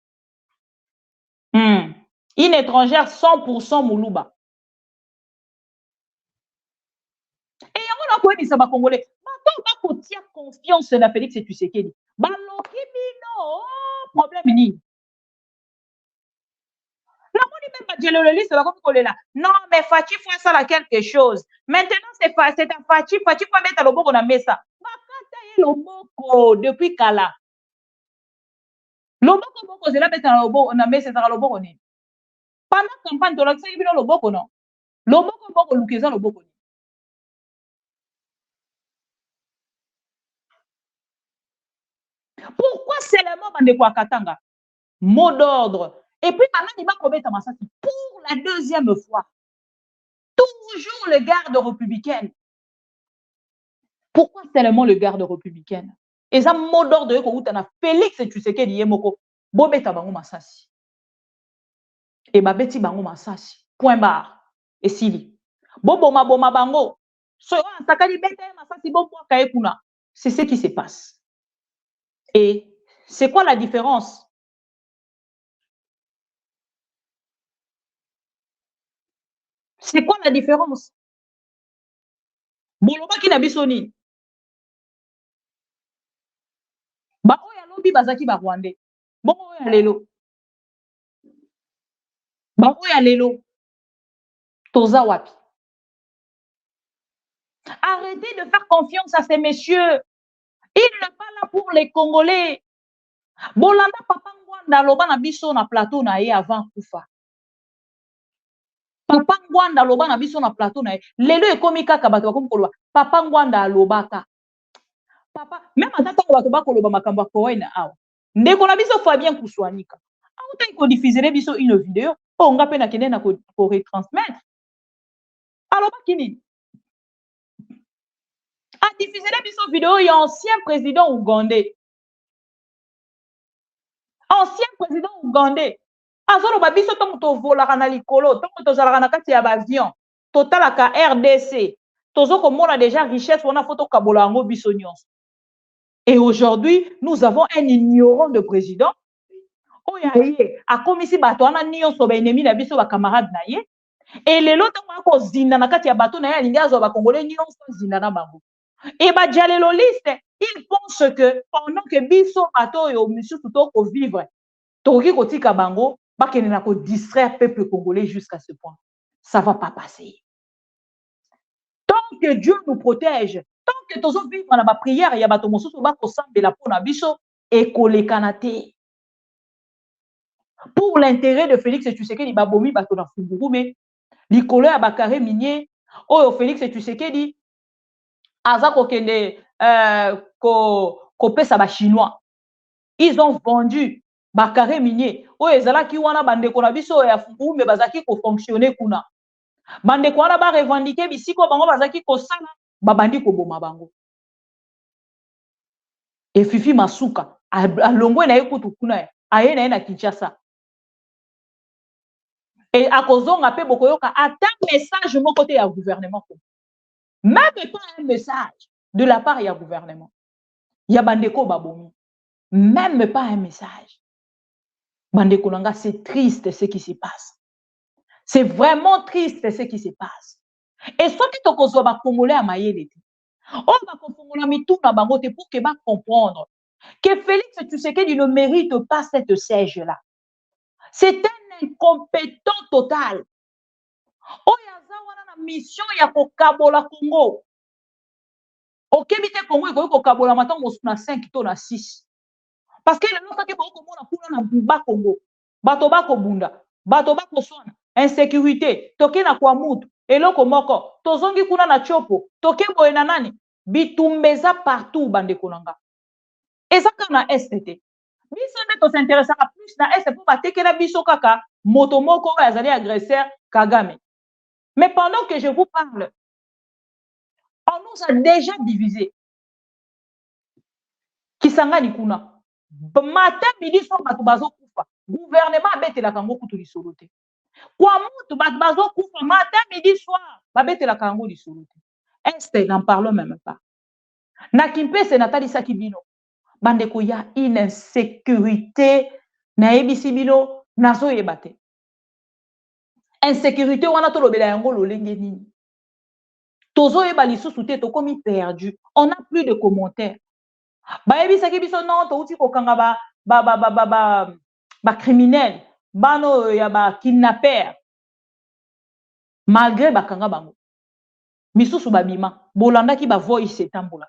Une étrangère 100% Muluba. Et yango na ko ni sa ba congolais. Ba ko tia confiance na Félix Tshisekedi. Ba loki bino problème ni. Non, mais Fachi faut ça quelque chose. Maintenant, c'est un Fachi faut mettre le boko na mesa. Depuis Kala. Le boko c'est là mettre na mesa le boko ni. Pendant campagne de l'accès il le boko non. Le boko lukeza le boko ni. Pourquoi seulement bande kwa Katanga? Mot d'ordre. Et puis maintenant, il va commettre Massassi pour la deuxième fois. Toujours le garde républicaine. Pourquoi seulement le garde républicaine? Et ça, mot d'ordre que tu as Félix Tshisekedi Yemoko, Bobeta Bango Massassi. Et Babeti Bango Massassi. Point barre. Et Sili. Boma Bango. C'est ce qui se passe. Et c'est quoi la différence? C'est quoi la différence? Boloba ki na bisoni. Ba oya lobi bazaki ba Rwandais. Bon oya lelo. Ba oya lelo. Toza wapi. Arrêtez de faire confiance à ces messieurs. Ils ne sont pas là pour les Congolais. Bolanda papa Ngwanda loba na biso na plateau na ye avant kufa. Papa Ngwanda loba na biso na plateau na ye. Lelo ekomi kaka bato bakomi koloba. Papa Ngwanda alobaka. Papa, même atata bato bakoloba makambo ko ina awa. Ndeko na biso Fabien Kuswanika. Autant ko diffuser biso une vidéo, on nga pe na kende na ko retransmettre. Aloba kini. A diffuser biso vidéo ya ancien président ougandais. Ancien président ougandais. Azolo ba biso to moto volaka na likolo, to moto zalaka na kati ya ba avion. Totalaka RDC. Tozo komona déjà richesse wana photo kabola ngo biso nyonso. Et aujourd'hui, nous avons un ignorant de président. Oyaye, a komisi bato wana nyonso ba ennemi na biso ba camarade na ye. Et les loto ko zinda na kati ya bato na ye alinga zo ba congolais nyonso zinda na bango. Et ba dialelo liste, ils pensent que pendant que biso bato yo misusu to ko vivre, toki ko tika bango, ba kene na ko distraire peuple congolais jusqu'à ce point. Ça va pas passer. Tant que Dieu nous protège, tant que tozo vivre na ba prière ya bato mosusu ba ko sambela pona biso et kolekanaté. Pour l'intérêt de Félix Tshisekedi babomi bato na fungurume, likolo ya bakare minier, oyo Félix Tshisekedi aza ko kende ko pesa ba chinois. Ils ont vendu bakare minier. Oyo ezalaki wana bandeko na biso ya fungurume bazaki ko fonctionner kuna. Bandeko wana ba revendiquer bisiko bango bazaki ko sala babandi ko boma bango. Et Fifi Masuka alongwe na ekutu kuna aye na Kinshasa. Et à cause on appelle beaucoup attends message mon côté à gouvernement. Même pas un message de la part du gouvernement. Il y a bandeko babomi. Même pas un message. Bandeko nanga, c'est triste ce qui se passe. C'est vraiment triste ce qui se passe. Et ce qui te cause ba congolais à maïe on va confondre mitou na bango te pour que ba comprendre que Félix Tshisekedi ne mérite pas cette siège-là. C'est un incompétent total. Oyaza wana na mission ya kokabola Congo. Okebite Congo iko kokabola matango na 5 to na 6. Parce que le nota ke ba komona kuna na ba Congo. Bato ba ko bunda, bato ba ko sona, insécurité, toke na kwa mutu, eloko moko, tozongi kuna na chopo, toke boye na nani, bitumbeza partout bandeko nanga. Eza kana STT. Biso nde to s'intéressera plus na STT pour batekela biso kaka moto moko oyo azali agresseur Kagame. Mais pendant que je vous parle, on nous a déjà divisé. Kisangani kuna. Matin, midi, soir, bato bazo kufa. Gouvernement abete la kango kutu li solote. Kwa mutu bato bazo kufa. Matin, midi, soir, babete la kango li solote. Est, n'en parlons même pas. Na kimpe se natali saki bino. Bandeko ya une insécurité. Na ebisi bino, nazo yebate. Insécurité wana to lobela yango lolenge nini. Tozo yeba lisusu te to komi perdu. On n'a plus de commentaires. Ba ebisaki biso non to uti ko kanga ba criminel. Bano ya ba kidnapper. Malgré ba kanga bango. Misusu babima. Bolanda ki ba voice etambola.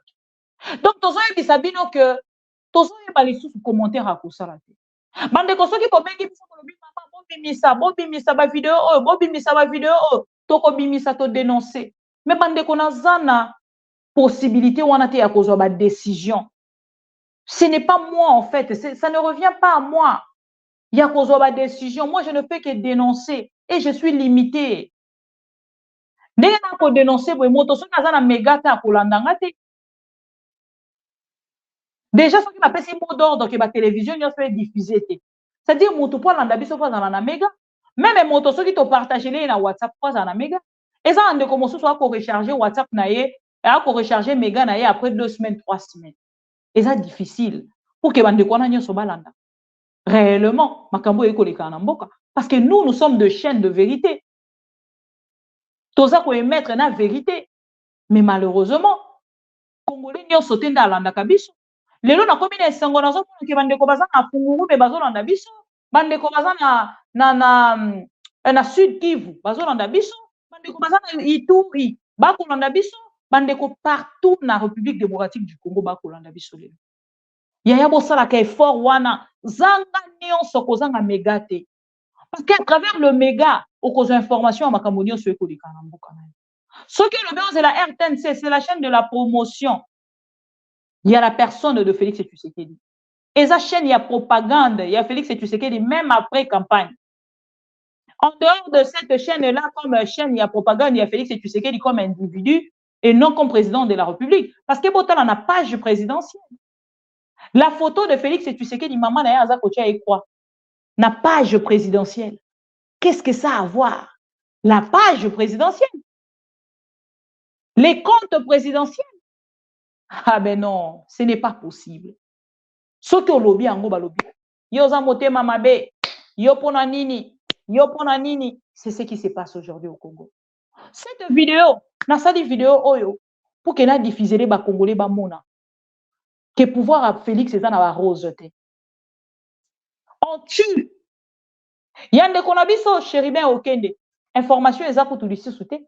Donc tozo yebisa bino que tozo yeba lisusu commentaire a kosala te. Bande ko soki ko bengi biso ko lobi mama bobimisa ba vidéo toko bimisa to dénoncer. Mais bande ko na zana possibilité wana te ya kozwa ba décision. Ce n'est pas moi en fait, ça ne revient pas à moi. Il y a kozwa ba décision, moi je ne fais que dénoncer et je suis limité. Ndenge na ko dénoncer boy moto soki azana megata ko landanga te. Déjà soki ba pesi mot d'ordre que ba télévision yo fait diffuser te. C'est-à-dire moto po landa biso po na méga. Même moto soki to partager les na WhatsApp po na méga. Et ça ande ko mosusu ko recharger WhatsApp na ye, et ko recharger méga na ye après 2 semaines, 3 semaines. Et ça difficile pour que bande ko na nyoso balanda. Réellement, makambo eko le kana mboka parce que nous sommes de chaînes de vérité. Toza ko émettre na vérité. Mais malheureusement, Congolais nyoso tenda alanda kabiso. Lelo na komi na esengo nazo mona ke bande ko baza na funguru be bazo landa biso. Bande ko baza na Sud Kivu bazo landa biso. Bande ko baza na Ituri ba ko landa biso. Bande ko partout na République démocratique du Congo ba ko landa biso lelo. Yaya bosala ka effort wana zanga nyonso kozanga megate. Parce qu'à travers le méga aux informations makambo nyonso ekolika na mboka na. Ce que le bien c'est la RTNC, c'est la chaîne de la promotion. Il y a la personne de Félix Tshisekedi. Et sa chaîne, il y a propagande, il y a Félix Tshisekedi, même après campagne. En dehors de cette chaîne-là, comme chaîne, il y a propagande, il y a Félix Tshisekedi comme individu et non comme président de la République. Parce que Botal en a page présidentielle. La photo de Félix Tshisekedi, maman n'a pas coaché et quoi? La page présidentielle. Qu'est-ce que ça a à voir? La page présidentielle. Les comptes présidentiels. Ah ben non, ce n'est pas possible. Ce que lobby en goba lobby. Yo zamote mamabe, yo pona nini, c'est ce qui se passe aujourd'hui au Congo. Cette vidéo, na sali vidéo oyo pour que na diffuser les Congolais ba mona. Que pouvoir à Félix est na ba rose te. On tue. Yande konabiso Chéribin Okende. Information exacte pour tout souté.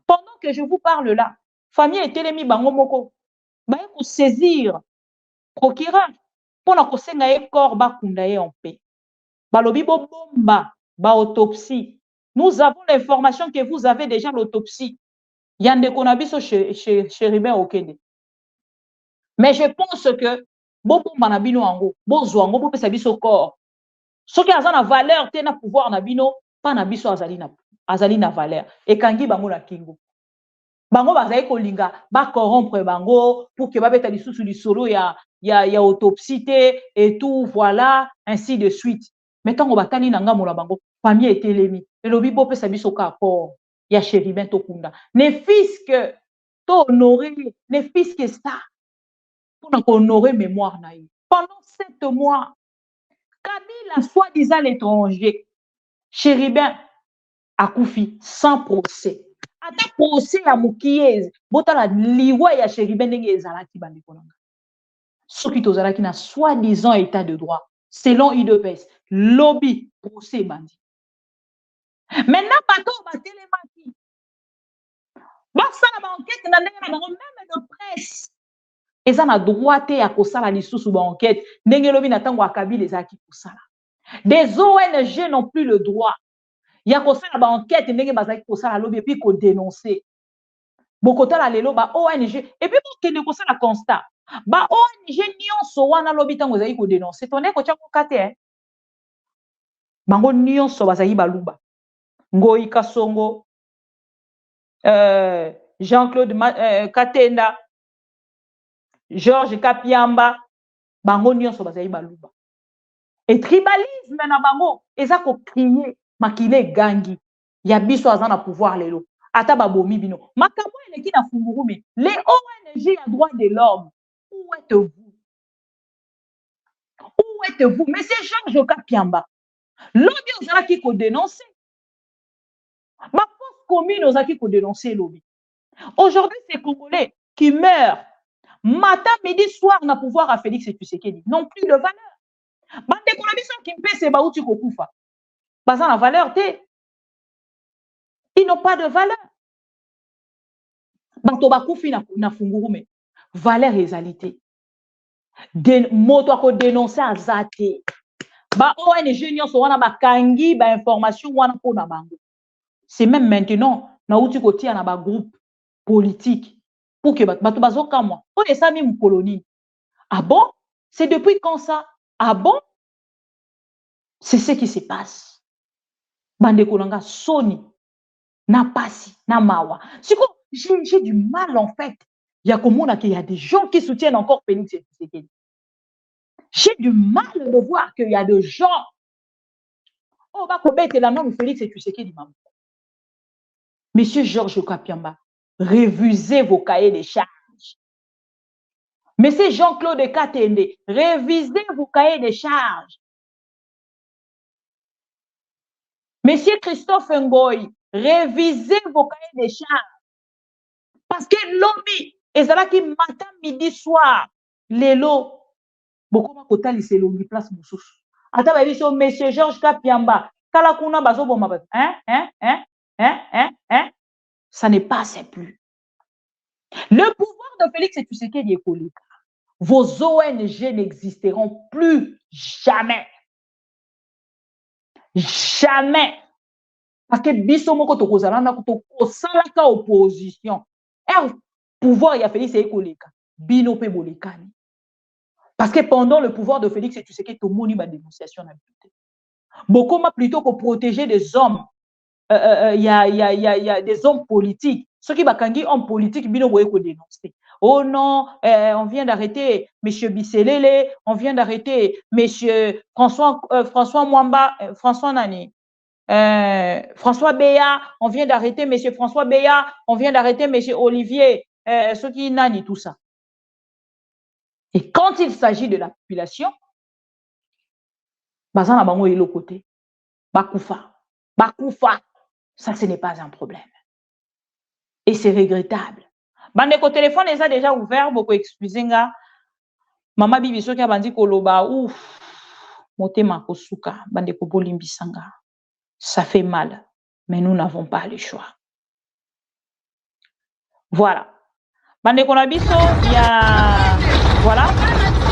Pendant que je vous parle là, famille et télémi bango moko. Ba ko saisir procureur pour na kosenga e corps ba kundaye en paix. Balobi bo bomba ba autopsie. Nous avons l'information que vous avez déjà l'autopsie. Yande konabiso Chéribin Okende. Mais je pense que bo bomba na bino ango, bo zwango bo pesa biso corps. Ce qui a na valeur te na pouvoir na bino, pas na biso azali na valeur. Et kangi bango na kingo. Bango bazali kolinga ba corrompre bango pour que ba beta lisusu lisolo ya autopsie et tout voilà ainsi de suite. Mais tant on batali na ngamola bango famille etelemi et le bibo peut s'habiller au accord. Il y a Chéribin Tokunda. Ne fils que honorer, ne fils que ça. Pour honorer mémoire naïve. Pendant 7 mois, Kabila, soi-disant l'étranger, Chéribin a Koufi sans procès. Ata procès à Moukiez, botala liwa ya Chéribin ndenge ezalaki bandi konanga. Soki tozalaki na soi-disant état de droit, selon IDPS, lobby procès bandi. Maintenant, bateau ba télémati. Basala ba enquête na ndenge na bango même de presse. Eza na droit te ya kosala lisusu ba enquête ndenge lobi na tango akabi les aki kosala. Des ONG n'ont plus le droit. Il y a kosala ba enquête ndenge bazaki kosala lobi et puis ko dénoncer. Bokotala lelo ba ONG et puis pour kende kosala constat. Ba ONG nyonso wana lobi tango ezaki ko dénoncer. Tonde ko tya ko kate hein. Bango nyonso bazaki baluba. Ngoi Kasongo, Jean-Claude Katenda, Georges Kapiamba, bango nyonso bazali baluba. Et tribalisme na bango, eza ko crier makile gangi. Ya biso azana pouvoir lelo. Ata babomi bino. Makambo eleki na fungurume. Les ONG à droit de l'homme. Où êtes-vous? Où êtes-vous? Mais c'est Georges Kapiamba. Lobby ozala ki ko dénoncer. Ma force commune ozaki ko dénoncer lobby. Aujourd'hui, ces Congolais qui meurent matin, midi, soir, n'a pouvoir à Félix Tshisekedi n'ont plus de valeur. Bande konabiso qui me se bauti kokufa. Bazan la valeur te. Ils n'ont pas de valeur. Banto bakufi na fungurume. Valeur égalité. Moto ko dénoncer azate. Ba ONG nyonso wana bakangi ba information wana po na bango. C'est même maintenant na uti kotia na ba groupe politique pour que bato bazoka moi. On est ça même colonie. Ah bon? C'est depuis quand ça? Ah bon? C'est ce qui se passe. Bande kolanga soni na pasi na mawa. J'ai du mal en fait. Il y a comme on qu'il y a des gens qui soutiennent encore Félix Tshisekedi. J'ai du mal de voir qu'il y a des gens. Oh, bah, que la nom Félix Tshisekedi, maman. Monsieur Georges Kapiamba, révisez vos cahiers de charges. Monsieur Jean-Claude Katende, révisez vos cahiers de charges. Monsieur Christophe Ngoy, révisez vos cahiers de charges. Parce que lobby, et ça là qui matin, midi, soir, les lots, beaucoup de kotali c'est lobby place moussous. Attends, monsieur Georges Kapiamba, kalakuna bazo bomba, ça ne passe plus. Le pouvoir de Félix Tshisekedi est collé. Vos ONG n'existeront plus jamais. Jamais. Parce que bisomoko to kozalana ko salaka opposition. Pouvoir ya Félix est collé. Bino pe bolekani. Parce que pendant le pouvoir de Félix Tshisekedi to moni ba dénonciation na biti. Beaucoup plutôt que protéger des hommes. Il y a des hommes politiques. Ceux qui bakangi hommes politiques, bino boye ko dénoncer. Oh non, on vient d'arrêter M. Bisselele, on vient d'arrêter M. François Mwamba, François Nani, François Béa, on vient d'arrêter M. François Béa, on vient d'arrêter M. Olivier, ceux qui Nani, tout ça. Et quand il s'agit de la population, bazan abango est l'autre côté. Bakoufa. Ça, ce n'est pas un problème. Et c'est regrettable. Bandeko téléphone est déjà ouvert, beaucoup excusez-nga. Mama bibi soki abandi koloba ouf. Motema kosuka, bandeko bolimbisanga. Ça fait mal, mais nous n'avons pas le choix. Voilà. Bandeko na biso, il y a voilà.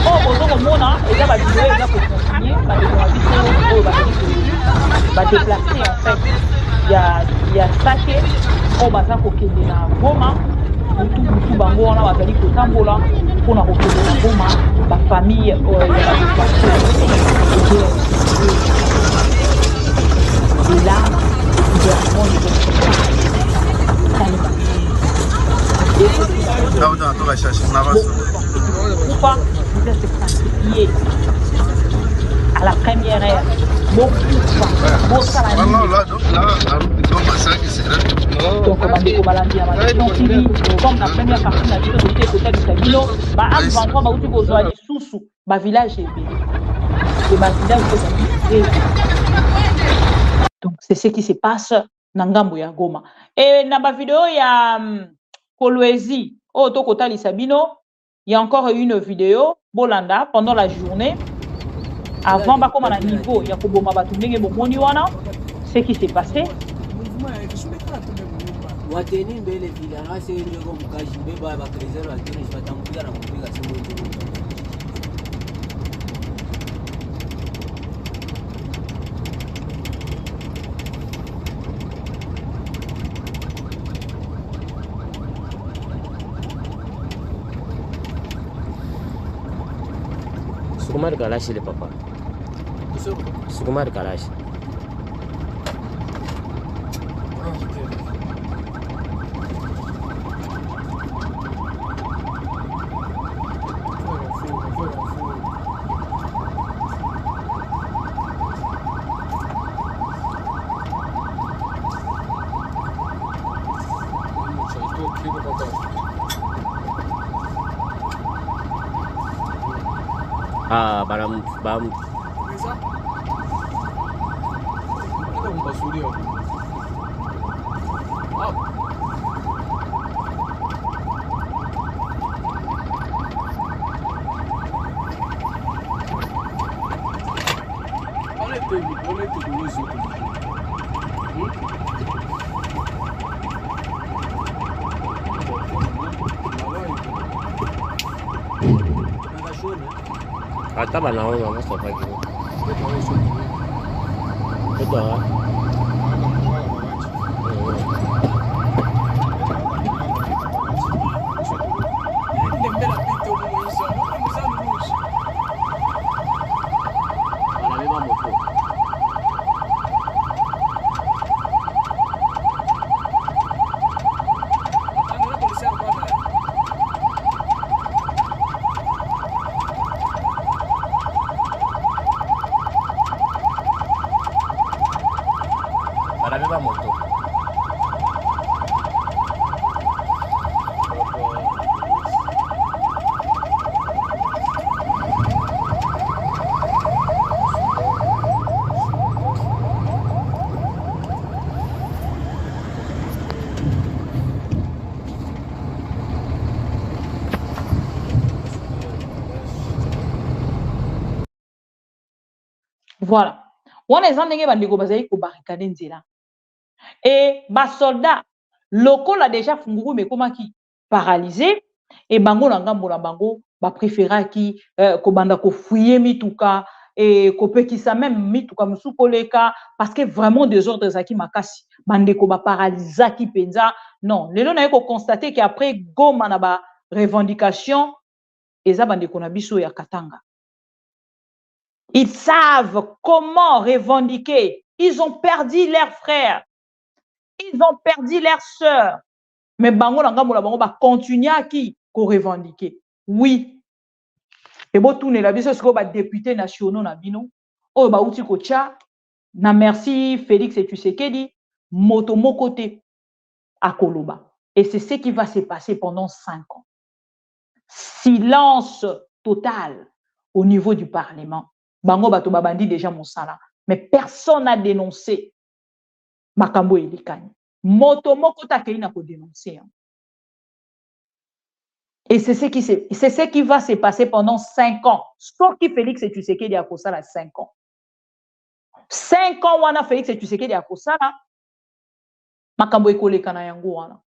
Oh, bonjour mona, et là ba vidéo est là pour continuer, bandeko na biso, oh ba déplacer en fait. Il y a Sake, oh baza kokende na Goma. Tout bango on a bazali kotambola pour na kokende na Goma ba famille ya et là gouvernement pourquoi vous êtes sacrifiés à la première heure Vraiment, là, donc, massacre, c'est là. Donc, bandeko balandi ya Mission TV, comme la première partie na biso toyite kotalisa bino ba M23 bauti kozwa lisusu ba village ebele et ba village ezali. Donc c'est ce qui se passe na ngambo ya Goma. Et na ba vidéo ya Kolwezi o to kotalisa bino, il y a encore une vidéo bolanda pendant la journée avant bakoma na niveau ya koboma batu ndenge bomoni wana ce qui s'est passé. Wateni mbele vile ngase ndio mkaji beba ba treasure wa kile batampiga na kupiga simu ndio. Sukumari kalashi le papa. Sukumari kalashi. Ah, bam. Ata banaona masofa kiko. Betul. Voilà. On est en train de barricader nzela. Et bas soldats locaux là déjà funguru mais comment qui paralysé et bango na ngambo na bango ba préféra qui ko banda ko fouiller mituka et ko pekisa même mituka musukoleka parce que vraiment des ordres zaki makasi bande ko ba paralysa ki penza non lelo na ko constater qu'après Goma na ba revendication eza bande ko na biso ya Katanga. Ils savent comment revendiquer. Ils ont perdu leurs frères. Ils ont perdu leurs sœurs. Mais bango nanga mola bango ba continuer à qui ko revendiquer. Oui. Et bon tourner la biso ce ko ba députés nationaux na bino. Oh ba uti ko cha na merci Félix et Tshisekedi moto mon côté à Koloba. Et c'est ce qui va se passer pendant 5 ans. Silence total au niveau du Parlement. Bango bato babandi déjà mosala, mais personne n'a dénoncé Makambo Elikani. Moto moko takei na ko dénoncer. Et c'est ce qui va se passer pendant 5 ans. Sauf que Félix et Tshisekedi a kosala 5 ans. 5 ans wana Félix et Tshisekedi a kosala Makambo ekoleka na yango wana.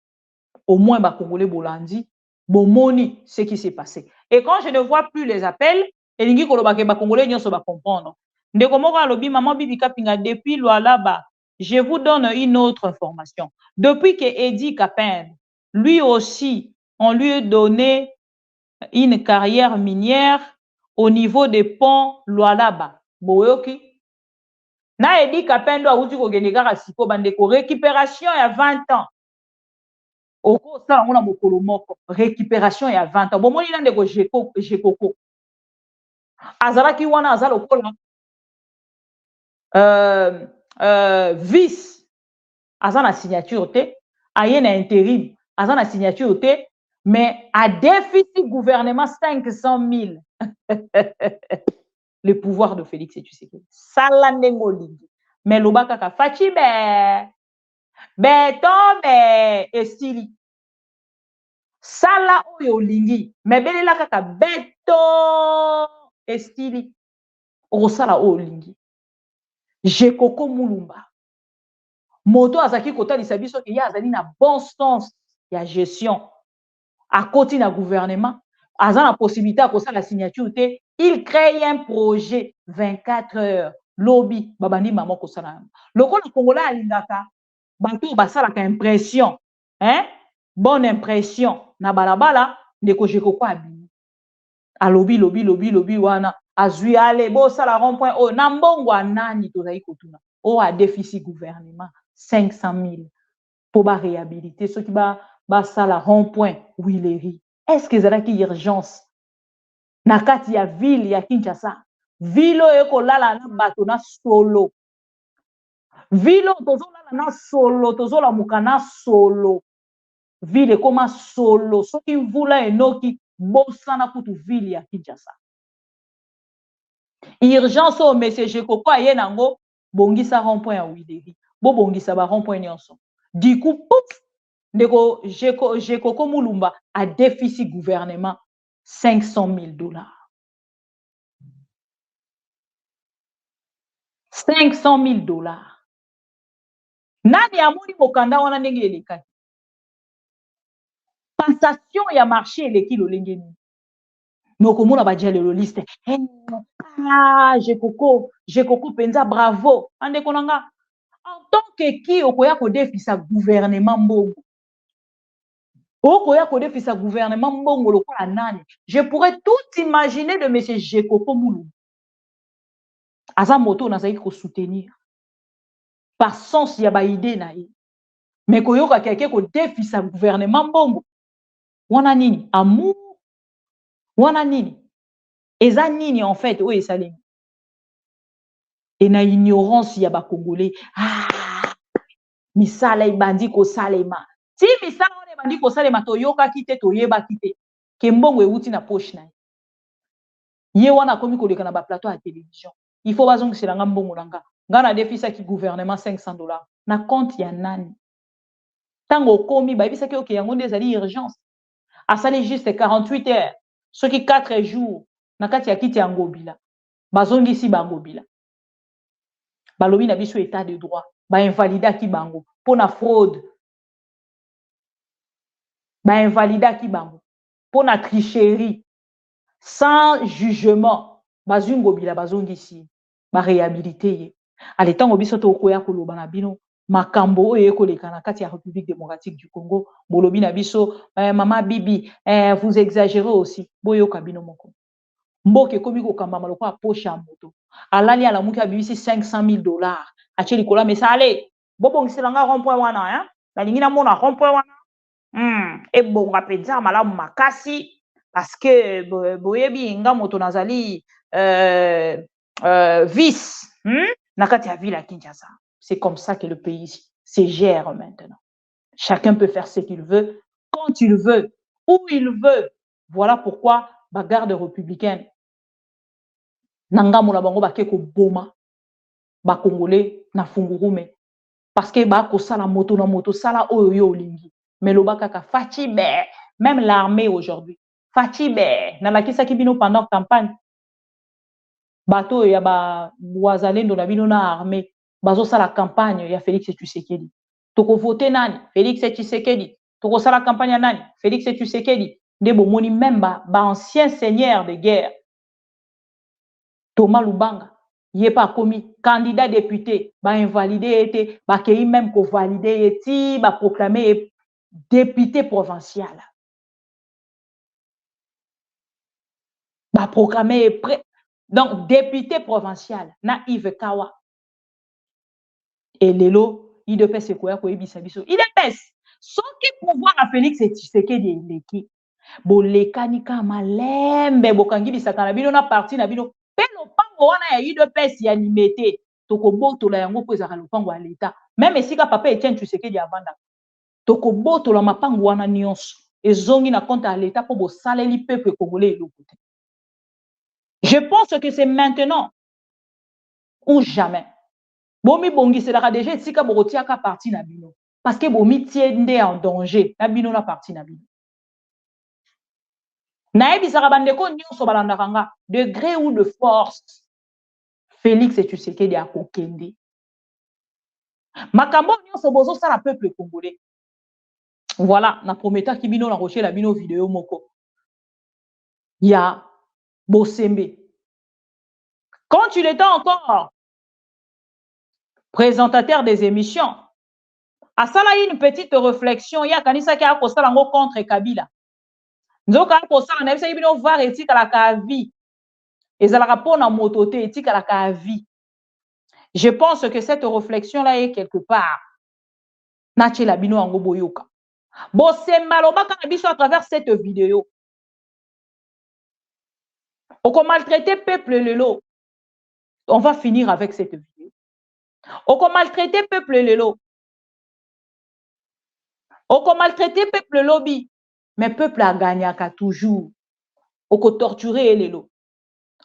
Au moins ba Congolais bolandi bomoni ce qui s'est passé. Et quand je ne vois plus les appels elingi kolobake ba Congolais nyonso ba comprendre. Ndeko moko alobi maman Bibi Kapinga depuis Lualaba, je vous donne une autre information. Depuis que Eddie Kapin, lui aussi, on lui a donné une carrière minière au niveau des ponts Lualaba. Boyoki. Na Eddie Kapin do auti ko gende kaka siko bandeko récupération il y a 20 ans. Oko sala ngona mokolo moko récupération il y a 20 ans. Bomoni na ndeko jekoko. Azalaki wana azala okola vice aza na signature te, aye na intérim aza na signature te, mais à déficit gouvernement 500 000. Le pouvoir de Félix Tshisekedi. Sala ndenge olingi. Mais loba kaka fachi beton estili. Sala oyo olingi. Mais belela kaka beton estili. Osala oyo olingi. Jekoko Mulumba. Moto azaki kotalisa biso ke ya azali na bon sens ya gestion. A côté na gouvernement, aza na possibilité à kosala signature te, il crée un projet 24 heures lobby babandi mama kosala. Lokola Kongola alingaka bato basalaka impression, hein? Bonne impression na balabala ndeko jekoko abimi. A lobby wana azui ale bo sala rond-point o na mbongo anani tozali kotuna. O a déficit gouvernement 500 000 pour ba réhabiliter ceux qui ba sala rond-point Willery. Est-ce que zalaki urgence na kati ya ville ya Kinshasa? Ville eko lala na bato na solo. Ville tozo lala na solo, tozo la mukana solo. Ville koma solo. Soki mvula enoki bosana kutu ville ya Kinshasa. Urgence o monsieur Jekoko aye nango bongisa rond-point ya Willery. Bo bongisa ba rond-point nyonso. Du coup, pouf, ndeko Jekoko Mulumba a déficit gouvernement 500 000 $. 500 000 $. Nani amoni mokanda wana ndenge elekaki? Passation ya marché eleki lolenge nini? Nokomona badia lelo liste. Jekoko penza bravo. Andeko nanga. En tant que qui okoya ko déficit gouvernement mbongo. Okoya ko déficit gouvernement mbongo lokola nani? Je pourrais tout imaginer de monsieur Jekoko Mulumba. Aza moto nazaki ko soutenir. Par sens ya ba idée na ye. Mais koyoka quelqu'un ko déficit gouvernement mbongo. Wana nini? Amour. Wana nini? Eza nini en fait oyo esalemi? Et na ignorance ya ba Congolais. Ah! Misala ibandi ko salema. Si misala on ebandi ko salema toyoka kite toyeba kite. Ke mbongo euti na poche na ye. Ye wana komi koleka na ba plateau à télévision. Il faut bazongisa nga mbongo nanga. Nga na déficit ki gouvernement 500 $. Na compte ya nani? Tango komi ba ebisa ke yango ndezali urgence. Asali juste 48 heures. Soki 4 jours na kati ya kiti ya ngobila. Bazongisi bangobila. Balobi na biso état de droit. Ba invalida ki bango pona fraude. Ba invalida ki bango pona tricherie. Sans jugement. Bazungobila bazongisi. Ba réhabiliter ye. Ale tango biso to koya koloba na bino makambo oyo ekoleka na kati ya République démocratique du Congo. Bolobi na biso mama Bibi vous exagérez aussi. Boyoka bino moko. Mboke komi ko kamba maloko a poche ya moto. Alali ala muki abibisi 500 000 $. Acheli kola mesa ale. Bobongisela nga rond-point wana hein. Balingi na mona rond-point wana. E bonga penza malamu makasi parce que boyebi nga moto nazali vice na kati ya ville à Kinshasa. C'est comme ça que le pays se gère maintenant. Chacun peut faire ce qu'il veut, quand il veut, où il veut. Voilà pourquoi la garde républicaine nanga mona bango bakeko boma ba Congolais na fungurume parce que ba ko sala moto na moto sala oyo yo lingi mais lobaka ka fachi be même l'armée aujourd'hui fachi be na lakisa kibino pendant campagne bato ya ba wazalendo na bino na armée bazo sala campagne ya Félix Tshisekedi toko voter nani Félix Tshisekedi toko sala campagne ya nani Félix Tshisekedi ndebo moni même ba ancien seigneur de guerre Thomas Lubanga yé pas commis candidat député ba invalidé été ba kei même ko valider eti ba proclamer député provincial ba proclamer donc député provincial na Yves Kawa et lelo IDPS ekoya ko ebisa biso IDPS soki pouvoir à Félix Tshisekedi eleki bolekani ka malembe bokangi bisaka na bino na parti na bino pe lopango wana ya IDPS ya limité tokobotola yango po ezaka lopango ya l'État. Même esika papa Etienne Tshisekedi avanda. Tokobotola mapango wana nyonso. Ezongi na compte à l'État pour bosaleli peuple congolais eloko te. Je pense que c'est maintenant ou jamais. Bomi bongiselaka déjà esika bokotiaka parti na bino. Parce que bomi tiende en danger. Na bino na parti na bino. Naebisaka bandeko nyonso balandaka nga de gré ou de force. Félix Tshisekedi akokende. Makambo nyonso bozo sala peuple congolais. Voilà, na prometa ki bino na rocher la bino vidéo moko. Ya Bosembe. Quand il était encore présentateur des émissions, à ça là une petite réflexion, il y a kanisa ki a kosala ngo contre Kabila. Nzoka a kosala na bisa bino voir etika la kavi. Ezalaka pona motote etika la kavi. Je pense que cette réflexion là est quelque part nache la bino ango boyoka. Bosemba lobaka na biso à travers cette vidéo. On maltraiter peuple lelo. On va finir avec cette vidéo. On maltraiter peuple lelo. On maltraiter peuple lobby. Mais peuple a gagné toujours. On torturer lelo.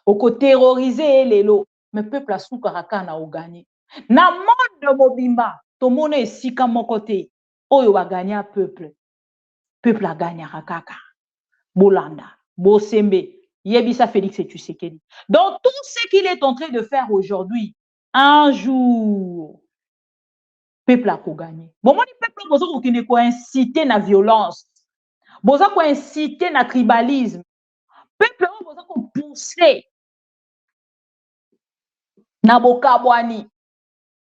On terroriser lelo. Mais peuple a soukaraka na o gagné. Na monde mobimba, to mona esika mokote. Oyo a gagné peuple. Peuple a gagné kaka. Bolanda, Bosembe, Yebisa Félix Tshisekedi. Donc tout ce qu'il est en train de faire aujourd'hui, un jour, peuple a gagné. Bon, mon peuple bozo qui ne inciter na violence. Bozo ko inciter na tribalisme. Peuple bozo ko pousser na bokabwani,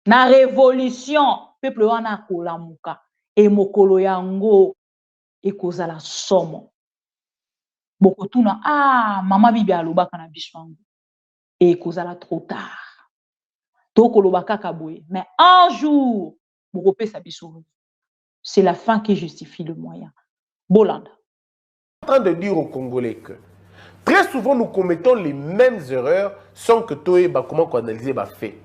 na révolution. Peuple wana kolamuka et mokolo yango ekozala somo. Bokotuna mama bibi alobaka na bishwangu et ekozala trop tard. Toko lobaka kaboye, mais un jour bokope sa biso. C'est la fin qui justifie le moyen. Bolanda. En train de dire aux Congolais que très souvent nous commettons les mêmes erreurs sans que toi et comment analyser fait.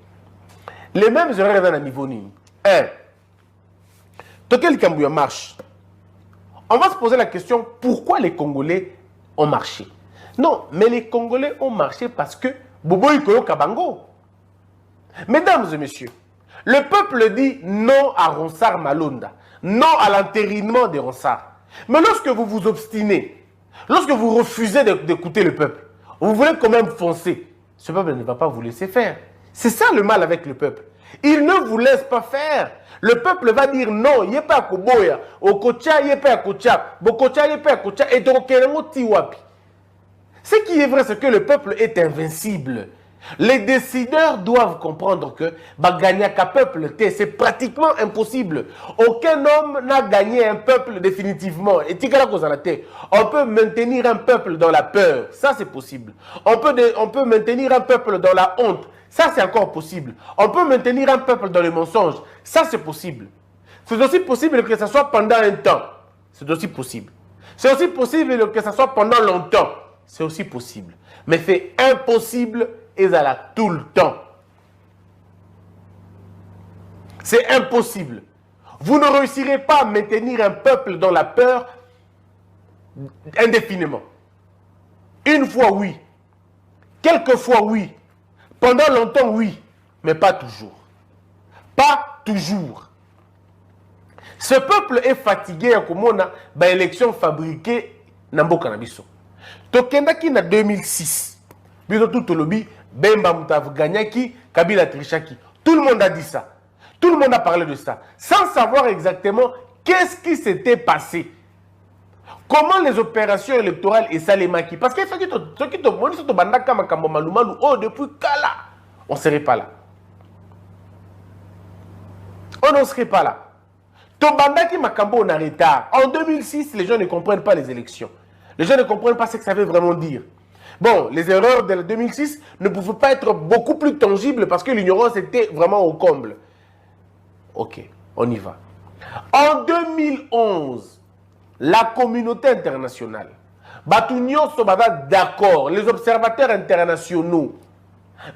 Les mêmes erreurs dans la niveau ni. 1. Tokel Kambouya marche. On va se poser la question, pourquoi les Congolais ont marché? Non, mais les Congolais ont marché parce que Bobo Ikolo Kabango. Mesdames et messieurs, le peuple dit non à Ronsard Malonda, non à l'entérinement de Ronsard. Mais lorsque vous vous obstinez, lorsque vous refusez d'écouter le peuple, vous voulez quand même foncer, ce peuple ne va pas vous laisser faire. C'est ça le mal avec le peuple. Il ne vous laisse pas faire. Le peuple va dire non, il n'y a pas à Koboya, au Kocha, il n'y a pas à Kocha, Bokocha, il n'y a pas à Kocha, et Tokeremo Tiwapi. Ce qui est vrai, c'est que le peuple est invincible. Les décideurs doivent comprendre que gagner un peuple, c'est pratiquement impossible. Aucun homme n'a gagné un peuple définitivement. Et on peut maintenir un peuple dans la peur, ça c'est possible. On peut maintenir un peuple dans la honte, ça c'est encore possible. On peut maintenir un peuple dans le mensonge, ça c'est possible. C'est aussi possible que ce soit pendant un temps, c'est aussi possible. C'est aussi possible que ce soit pendant longtemps, c'est aussi possible. Mais c'est impossible et là tout le temps. C'est impossible. Vous ne réussirez pas à maintenir un peuple dans la peur indéfiniment. Une fois, oui. Quelquefois, oui. Pendant longtemps, oui. Mais pas toujours. Pas toujours. Ce peuple est fatigué comme on a une élection fabriquée dans le Canabiso. Tokendaki en 2006. Tout le lobby. Bemba Moutav Ganyaki, Kabila Trichaki. Tout le monde a dit ça. Tout le monde a parlé de ça. Sans savoir exactement qu'est-ce qui s'était passé. Comment les opérations électorales et ça les maquillent. Parce que ceux qui te montrent sur Bandaka Makambo Malumalu, oh, depuis Kala, on ne serait pas là. On ne serait pas là. Tobandaki Makambo, on a retard. En 2006, les gens ne comprennent pas les élections. Les gens ne comprennent pas ce que ça veut vraiment dire. Bon, les erreurs de 2006 ne pouvaient pas être beaucoup plus tangibles parce que l'ignorance était vraiment au comble. Ok, on y va. En 2011, la communauté internationale, Batunion Sobada d'accord, les observateurs internationaux,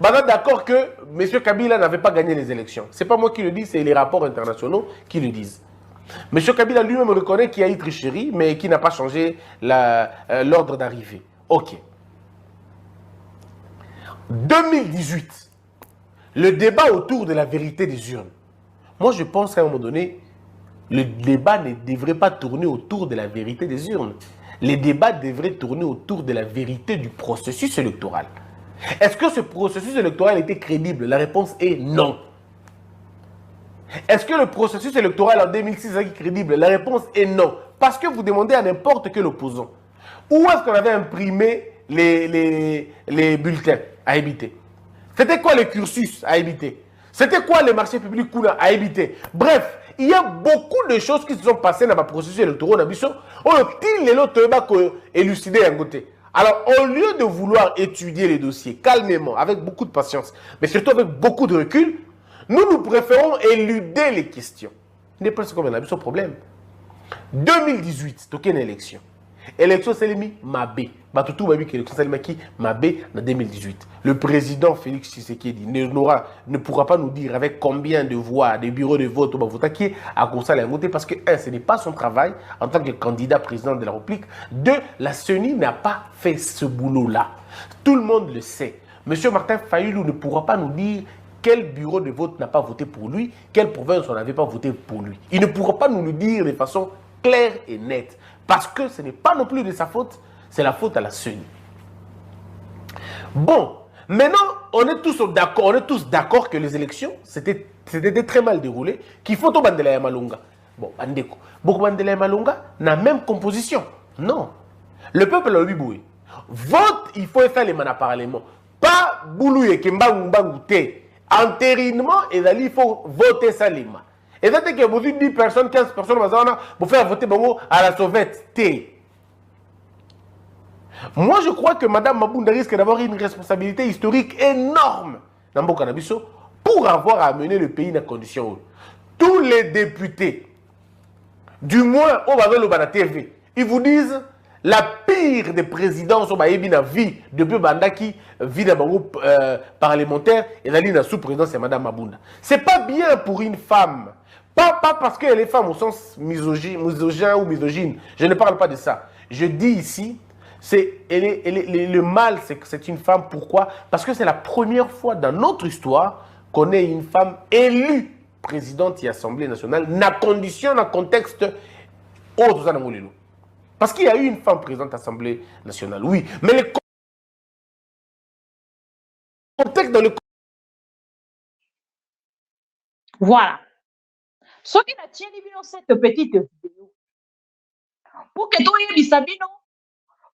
D'accord que M. Kabila n'avait pas gagné les élections. Ce n'est pas moi qui le dis, c'est les rapports internationaux qui le disent. M. Kabila lui-même reconnaît qu'il y a eu tricherie, mais qui n'a pas changé l'ordre d'arrivée. Ok. 2018, le débat autour de la vérité des urnes. Moi, je pense qu'à un moment donné, le débat ne devrait pas tourner autour de la vérité des urnes. Les débats devraient tourner autour de la vérité du processus électoral. Est-ce que ce processus électoral était crédible? La réponse est non. Est-ce que le processus électoral en 2006 est crédible? La réponse est non. Parce que vous demandez à n'importe quel opposant. Où est-ce qu'on avait imprimé les bulletins à éviter? C'était quoi le cursus à éviter? C'était quoi les marchés publics à éviter? Bref, il y a beaucoup de choses qui se sont passées dans le processus électoral. Alors, au lieu de vouloir étudier les dossiers calmement, avec beaucoup de patience, mais surtout avec beaucoup de recul, nous préférons éluder les questions. Ce n'est pas ce qu'on a vu ce problème. 2018, il y a une élection. Élection, c'est l'élection Mabé. Batutu m'a dit que l'élection, c'est l'élection Mabé en 2018. Le président Félix Tshisekedi ne pourra pas nous dire avec combien de voix, des bureaux de vote, qui est à Conseil à voter, parce que, un, ce n'est pas son travail en tant que candidat président de la République. Deux, la CENI n'a pas fait ce boulot-là. Tout le monde le sait. Monsieur Martin Fayulu ne pourra pas nous dire quel bureau de vote n'a pas voté pour lui, quelle province on n'avait pas voté pour lui. Il ne pourra pas nous le dire de façon claire et nette. Parce que ce n'est pas non plus de sa faute, c'est la faute à la CENI. Bon, maintenant, on est tous d'accord que les élections, c'était très mal déroulé, qu'il faut au Bandela Malunga. Bon, Bandeko. Beaucoup Bandela Malunga n'a même composition. Non. Le peuple a lui boué. Vote, il faut faire les manas parallèlement. Pas boulou et kemba. Entérinement, il faut voter ça les mains. Et ça, c'est que vous dites 10 personnes, 15 personnes, vous faire voter à la sauvette. Moi, je crois que Mme Mabunda risque d'avoir une responsabilité historique énorme dans le Canabiso pour avoir amené le pays dans les conditions. Tous les députés, du moins au Bazolo TV, ils vous disent la pire des présidences au Bayebi na vie depuis Bandaki, vie d'un groupe parlementaire, et la sous-présidence, c'est Mme Mabunda. C'est pas bien pour une femme. Pas parce qu'elle est femme au sens misogyne ou misogyne. Je ne parle pas de ça. Je dis ici, le mal, c'est que c'est une femme. Pourquoi? Parce que c'est la première fois dans notre histoire qu'on ait une femme élue présidente et Assemblée nationale, dans condition, dans contexte autre. Parce qu'il y a eu une femme présidente à l'Assemblée nationale, oui. Mais le contexte dans le... Voilà. Ce qui a tenu cette petite vidéo, pour que toi et Sabino,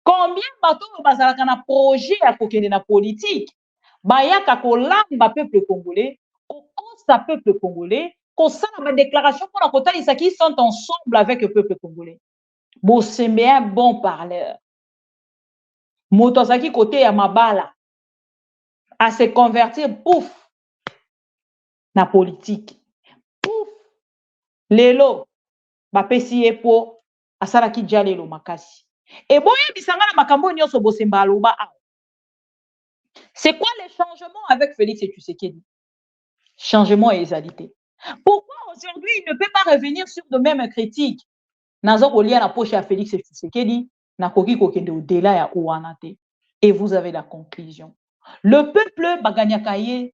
combien de bateaux bazalaka na projet à kokende na politique, bayaka kolamba peuple congolais, kokosa peuple congolais, kosala ma déclaration pour la kotalisa qui sont ensemble avec le peuple congolais. Bon, c'est un bon parleur. Motozaki côté ya mabala à se convertir, pouf, na politique. Pouf, lelo, bapesi epo, asalaki jalelo makasi. Et bon, c'est quoi le changement avec Félix Tshisekedi? Changement et égalité. Pourquoi aujourd'hui il ne peut pas revenir sur de mêmes critiques? Nazo kolia na poche à Félix Tshisekedi, na koki kokende au-delà ya ouanate. Et vous avez la conclusion. Le peuple baganyakaye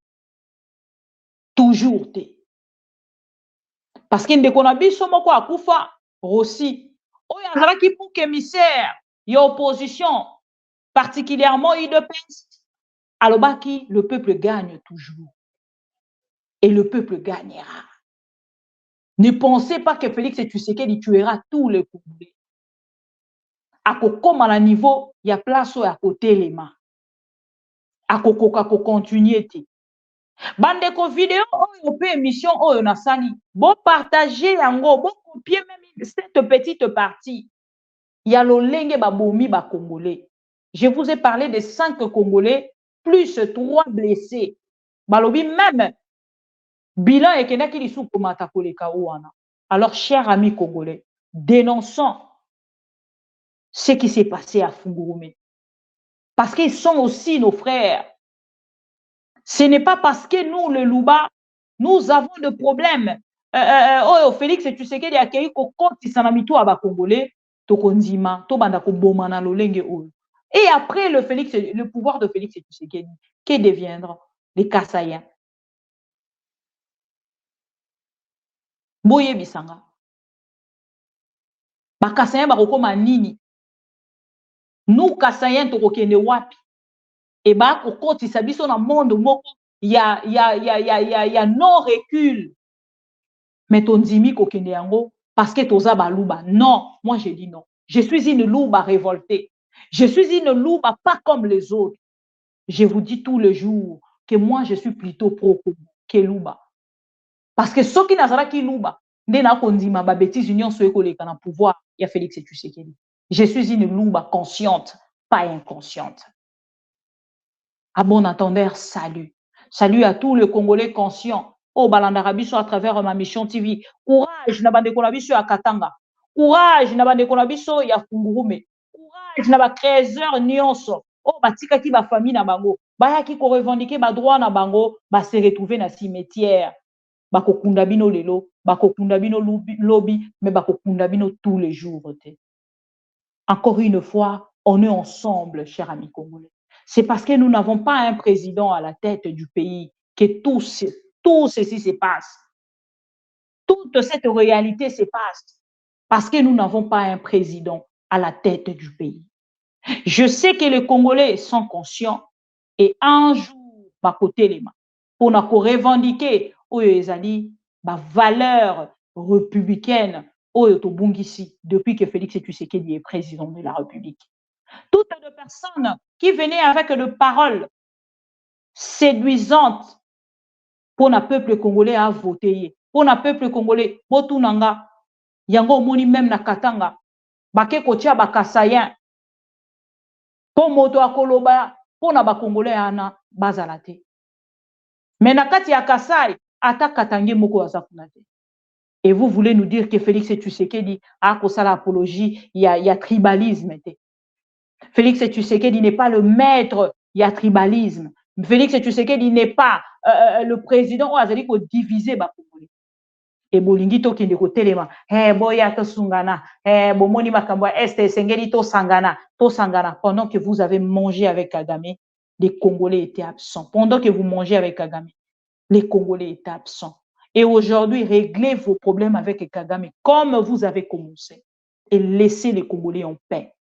toujours te. Parce qu'il ne connaît pas somo kwa akufa Rossi. Qui pour qu'émissaire, il y a opposition, particulièrement UDPS, alors le peuple gagne toujours. Et le peuple gagnera. Ne pensez pas que Félix Tshisekedi tuera tous les Congolais. À comme à niveau, il y a place à côté les mains. À continuer. Bandeko vidéo, on peut émission, on a sali. Bon partager yango, bon copier même cette petite partie. Il y a l'olenge babomi ba Congolais. Je vous ai parlé de 5 Congolais plus 3 blessés. Balobi même bilan et kenaki li sou komata koleka wana. Alors chers amis congolais, dénonçons ce qui s'est passé à Fungurume. Parce qu'ils sont aussi nos frères. Ce n'est pas parce que nous, le Luba, nous avons des problèmes. Félix Tshisekedi akei kokotisa na mitu aba Congolais, tokondima, tobanda koboma na lolenge oyo. Et après le pouvoir de Félix Tshisekedi, que deviendront les Kassaïens? Boye bisanga. Ba Kassaïens bakokoma nini? Nous Kassaïens tokokende wapi? Et ba kokotisa biso na monde moko ya non recul. Mais ton dimi kokende yango parce que toza ba luba. Non, moi je dis non. Je suis une louba révoltée. Je suis une louba pas comme les autres. Je vous dis tous les jours que moi je suis plutôt pro que louba. Parce que ceux qui n'azara qui louba, ndena kondima ba bêtise union soe koleka na pouvoir, ya Félix Tshisekedi. Je suis une louba consciente, pas inconsciente. À bon entendeur, salut. Salut à tous les Congolais conscients. Oh, Balandarabiso à travers ma mission TV. Courage, Nabande Konabiso à Katanga. Courage, Nabande Konabiso ya Fungurume. Courage, Naba 13h nyonso. Oh, batika ki ba famille na bango. Baya ki ko revendiquer ba droit na bango, ba se retrouver na cimetière. Ba ko kundabino lelo, ba ko kundabino lobby, mais ba ko kundabino tous les jours. Encore une fois, on est ensemble, chers amis congolais. C'est parce que nous n'avons pas un président à la tête du pays que tout ceci se passe. Toute cette réalité se passe parce que nous n'avons pas un président à la tête du pays. Je sais que les Congolais sont conscients et un jour, ma côté les mains, pour nous revendiquer ma valeur républicaine depuis que Félix Tshisekedi est président de la République. Toutes les personnes qui venaient avec des paroles séduisantes pour le peuple congolais à voter, pour le peuple congolais, botunanga, yango moni même na Katanga, bake kotia bakasayen, pour moto akoloba, pour na ba congolais ana bazalate. Mais na kati ya Kasai, ata katangi moko azakunate. Et vous voulez nous dire que Félix Tshisekedi a causé l'apologie, il y a tribalisme. Félix Tshisekedi n'est pas le maître, il y a tribalisme. Félix Tshisekedi n'est pas le président où azali ko diviser ba Congolais. Et bolingi to kende ko telema, boya to sungana, bomoni makambo este sengeli to sangana pendant que vous avez mangé avec Kagame, les Congolais étaient absents. Pendant que vous mangez avec Kagame, les Congolais étaient absents. Et aujourd'hui, réglez vos problèmes avec Kagame comme vous avez commencé et laissez les Congolais en paix.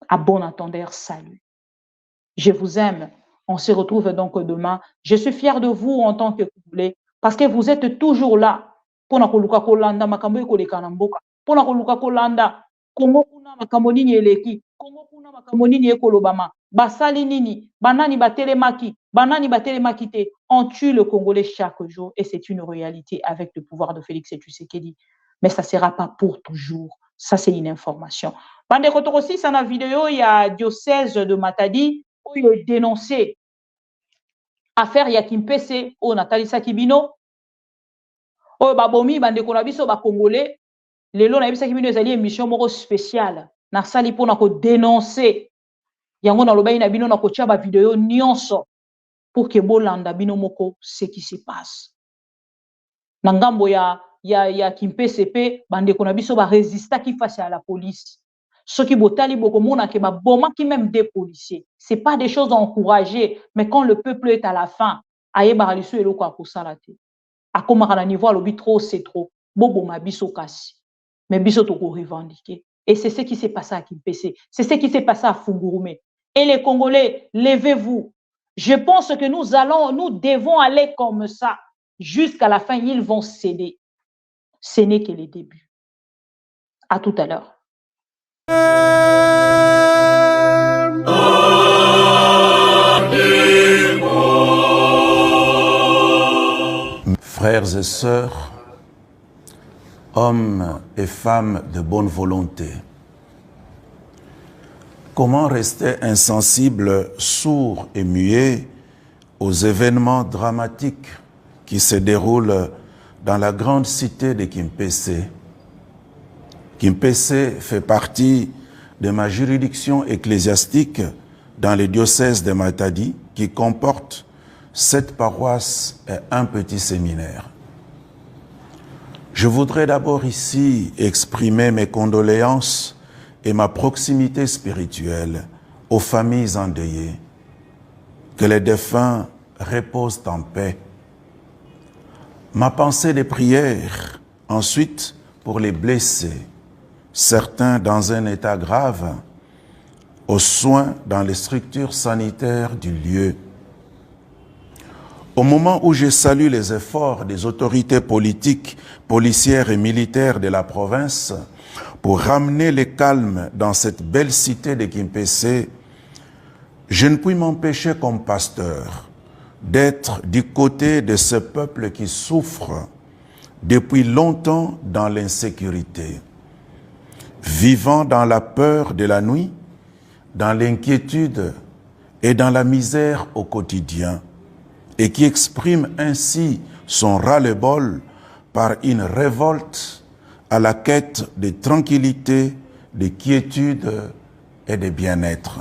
À bon entendeur, salut. Je vous aime. On se retrouve donc demain. Je suis fier de vous en tant que Congolais parce que vous êtes toujours là. Pour na koluka kolanda makambo ekoleka na mboka. Pour na koluka kolanda Kongo kuna makambo nini eleki. Kongo kuna makambo nini ekolobama. Basali nini, banani batelemaki, banani batelemaki te. On tue le Congolais chaque jour et c'est une réalité avec le pouvoir de Félix Tshisekedi. Mais ça ne sera pas pour toujours. Ça, c'est une information. Bande retour aussi, ça dans la vidéo, il y a diocèse de Matadi où il a dénoncé affaire Yakim Pese au Nathalie Sakibino. Oh, babomi, bande konabiso, ba Congolais. Les lots Nathalie Sakibino, ils ont une mission spéciale. Na sali pour na ko dénoncer. Yango na lobayi na bino na kotia ba vidéo nyonso pour que bolanda bino moko ce qui se passe. Na ngambo ya Kimpese bande kona biso ba résister qui face à la police. Ce qui botali boko mona ke ba boma qui même des policiers. C'est pas des choses à encourager, mais quand le peuple est à la fin, aye ba liso eloko akosala te. Akoma na niveau lobi trop c'est trop. Bobo ma biso kasi. Mais biso to ko revendiquer. Et c'est ce qui s'est passé à Kimpese. C'est ce qui s'est passé à Fungurume. Et les Congolais, levez-vous. Je pense que nous devons aller comme ça. Jusqu'à la fin, ils vont céder. Ce n'est que le début. À tout à l'heure. Frères et sœurs, hommes et femmes de bonne volonté, comment rester insensible, sourd et muet aux événements dramatiques qui se déroulent dans la grande cité de Kimpese? Kimpese fait partie de ma juridiction ecclésiastique dans le diocèse de Matadi qui comporte cette paroisse est un petit séminaire. Je voudrais d'abord ici exprimer mes condoléances et ma proximité spirituelle aux familles endeuillées. Que les défunts reposent en paix. Ma pensée de prière, ensuite, pour les blessés, certains dans un état grave, aux soins dans les structures sanitaires du lieu. Au moment où je salue les efforts des autorités politiques, policières et militaires de la province pour ramener le calme dans cette belle cité de Kimpese, je ne puis m'empêcher comme pasteur d'être du côté de ce peuple qui souffre depuis longtemps dans l'insécurité, vivant dans la peur de la nuit, dans l'inquiétude et dans la misère au quotidien, et qui exprime ainsi son ras-le-bol par une révolte à la quête de tranquillité, de quiétude et de bien-être.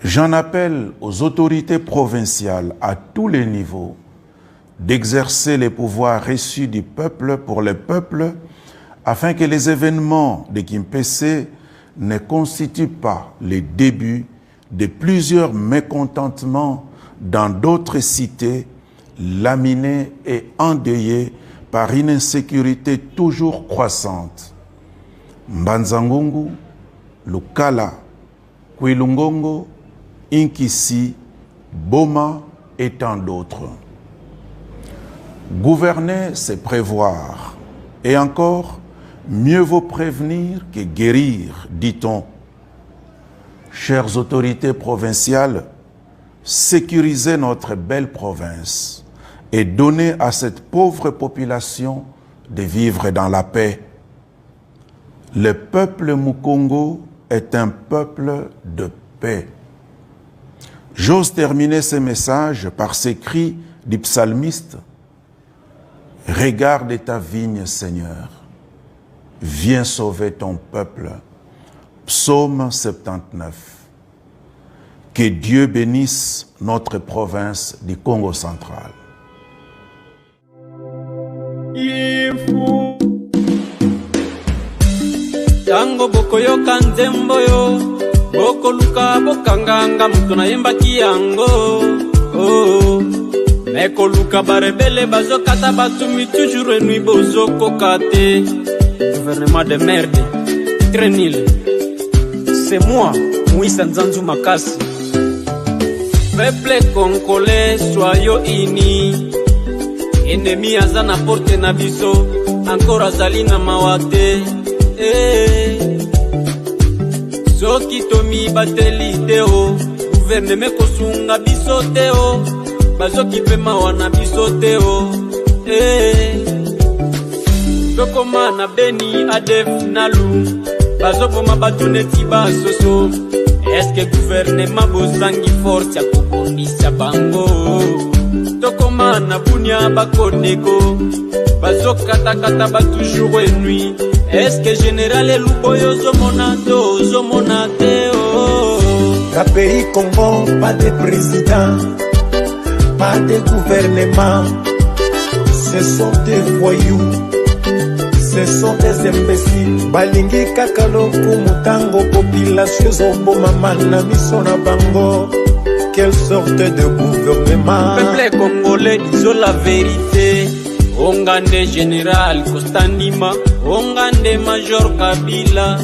J'en appelle aux autorités provinciales à tous les niveaux d'exercer les pouvoirs reçus du peuple pour le peuple afin que les événements de Kimpese ne constituent pas le début de plusieurs mécontentements dans d'autres cités laminées et endeuillées par une insécurité toujours croissante. Mbanzangungu, Lukala, Kwilungongo, Inkisi, Boma et tant d'autres. Gouverner, c'est prévoir. Et encore, mieux vaut prévenir que guérir, dit-on. Chères autorités provinciales, sécurisez notre belle province et donnez à cette pauvre population de vivre dans la paix. Le peuple Mukongo est un peuple de paix. J'ose terminer ce message par ces cris du psalmiste. Regarde ta vigne, Seigneur. Viens sauver ton peuple. Psaume 79. Que Dieu bénisse notre province du Congo central. Tango bokoyoka nzembo yo boko luka bokanganga mutu nayemba kiyango oh meko luka barebele bazokata batumi toujours nuit bozokoka te gouvernement de merde très nul c'est moi Moïse Nzanzu Makasi peuple congolais soyons unis ennemi aza na porte na biso encore azali na mawate soki tomi bateli te o gouvernement kosunga biso te o bazoki pe mawa na biso te o tokoma na Beni Adef Nalu bazoboma bato neti basoso eske gouvernement bozangi force ya kobundisa bango tokoma na Bunia bakodeko bazokatakata ba toujours et nuit. Est-ce que général Eluboyo zomona te oh. La pays Congo, pas de président, pas de gouvernement. Ce sont des voyous, ce sont des imbéciles. Balingi kakalo kumutango population zoboma mana miso na bango. Quelle sorte de gouvernement? Peuple congolais, disons la vérité. Ongande général Kostandima, ongande major Kabila.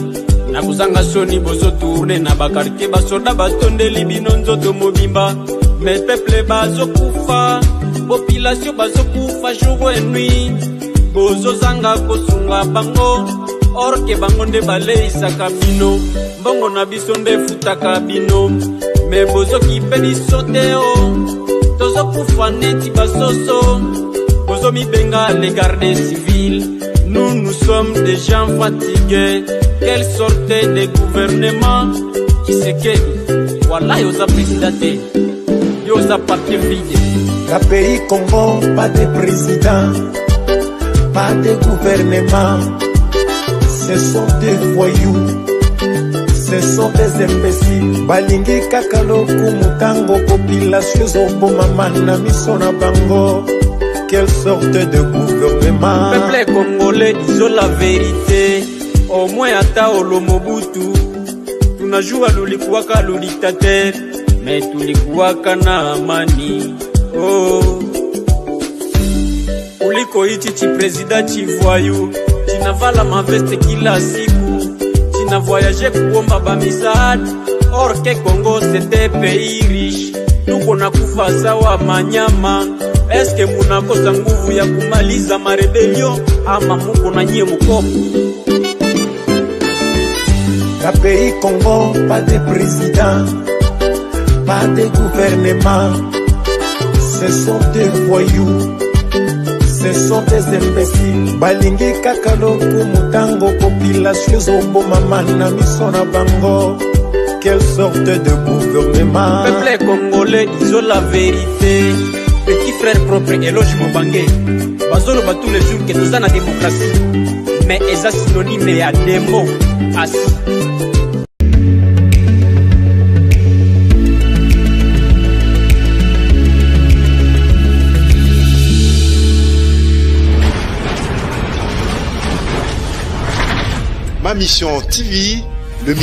Na kuzanga soni bozo tourne na bakarke basoda batonde libino nzoto mobimba. Mais peuple bazo kufa, population bazo kufa jour et nuit. Bozo zanga kosunga bango, orke bango nde bale isaka bino. Bongo na biso nde futaka bino. Mais bozo kipeni sote o, tozo kufa neti basoso. Bozomi benga les gardes civils. Nous sommes des gens fatigués. Quelle sorte de gouvernement qui se quête? Voilà, yosa présidente, yosa papier vide. La pays Congo, pas de président, pas de gouvernement. Ce sont des voyous, ce sont des imbéciles. Balingi kakalo kumutango population zoboma mana miso na bango. Quelle sorte de gouvernement? Peuple congolais, disons la vérité. Au moins ata olomobutu. Tunajua lulikuwaka dictateur, mais tulikuwaka na amani. Oh. Uliko iti chi president chi voyou, chinavala maveste kila siku, china voyage kuomba ba misaada. Or que Congo c'était pays riche, tuko na kufa sawa manyama. Eske munakosa nguvu ya kumaliza marebelio ama muko na nyie mkopo? La pays Congo, pas de président, pas de gouvernement. Ce sont des voyous, ce sont des imbéciles. Balingi kakalo kumutango population zoboma mana miso na bango. Quelle sorte de gouvernement? Peuple congolais, disons la vérité. Petit frère propre éloge Mobangé. Bazolo ba tous les jours que nous avons la démocratie. Mais eza synonyme ya démo assis. Ma mission TV,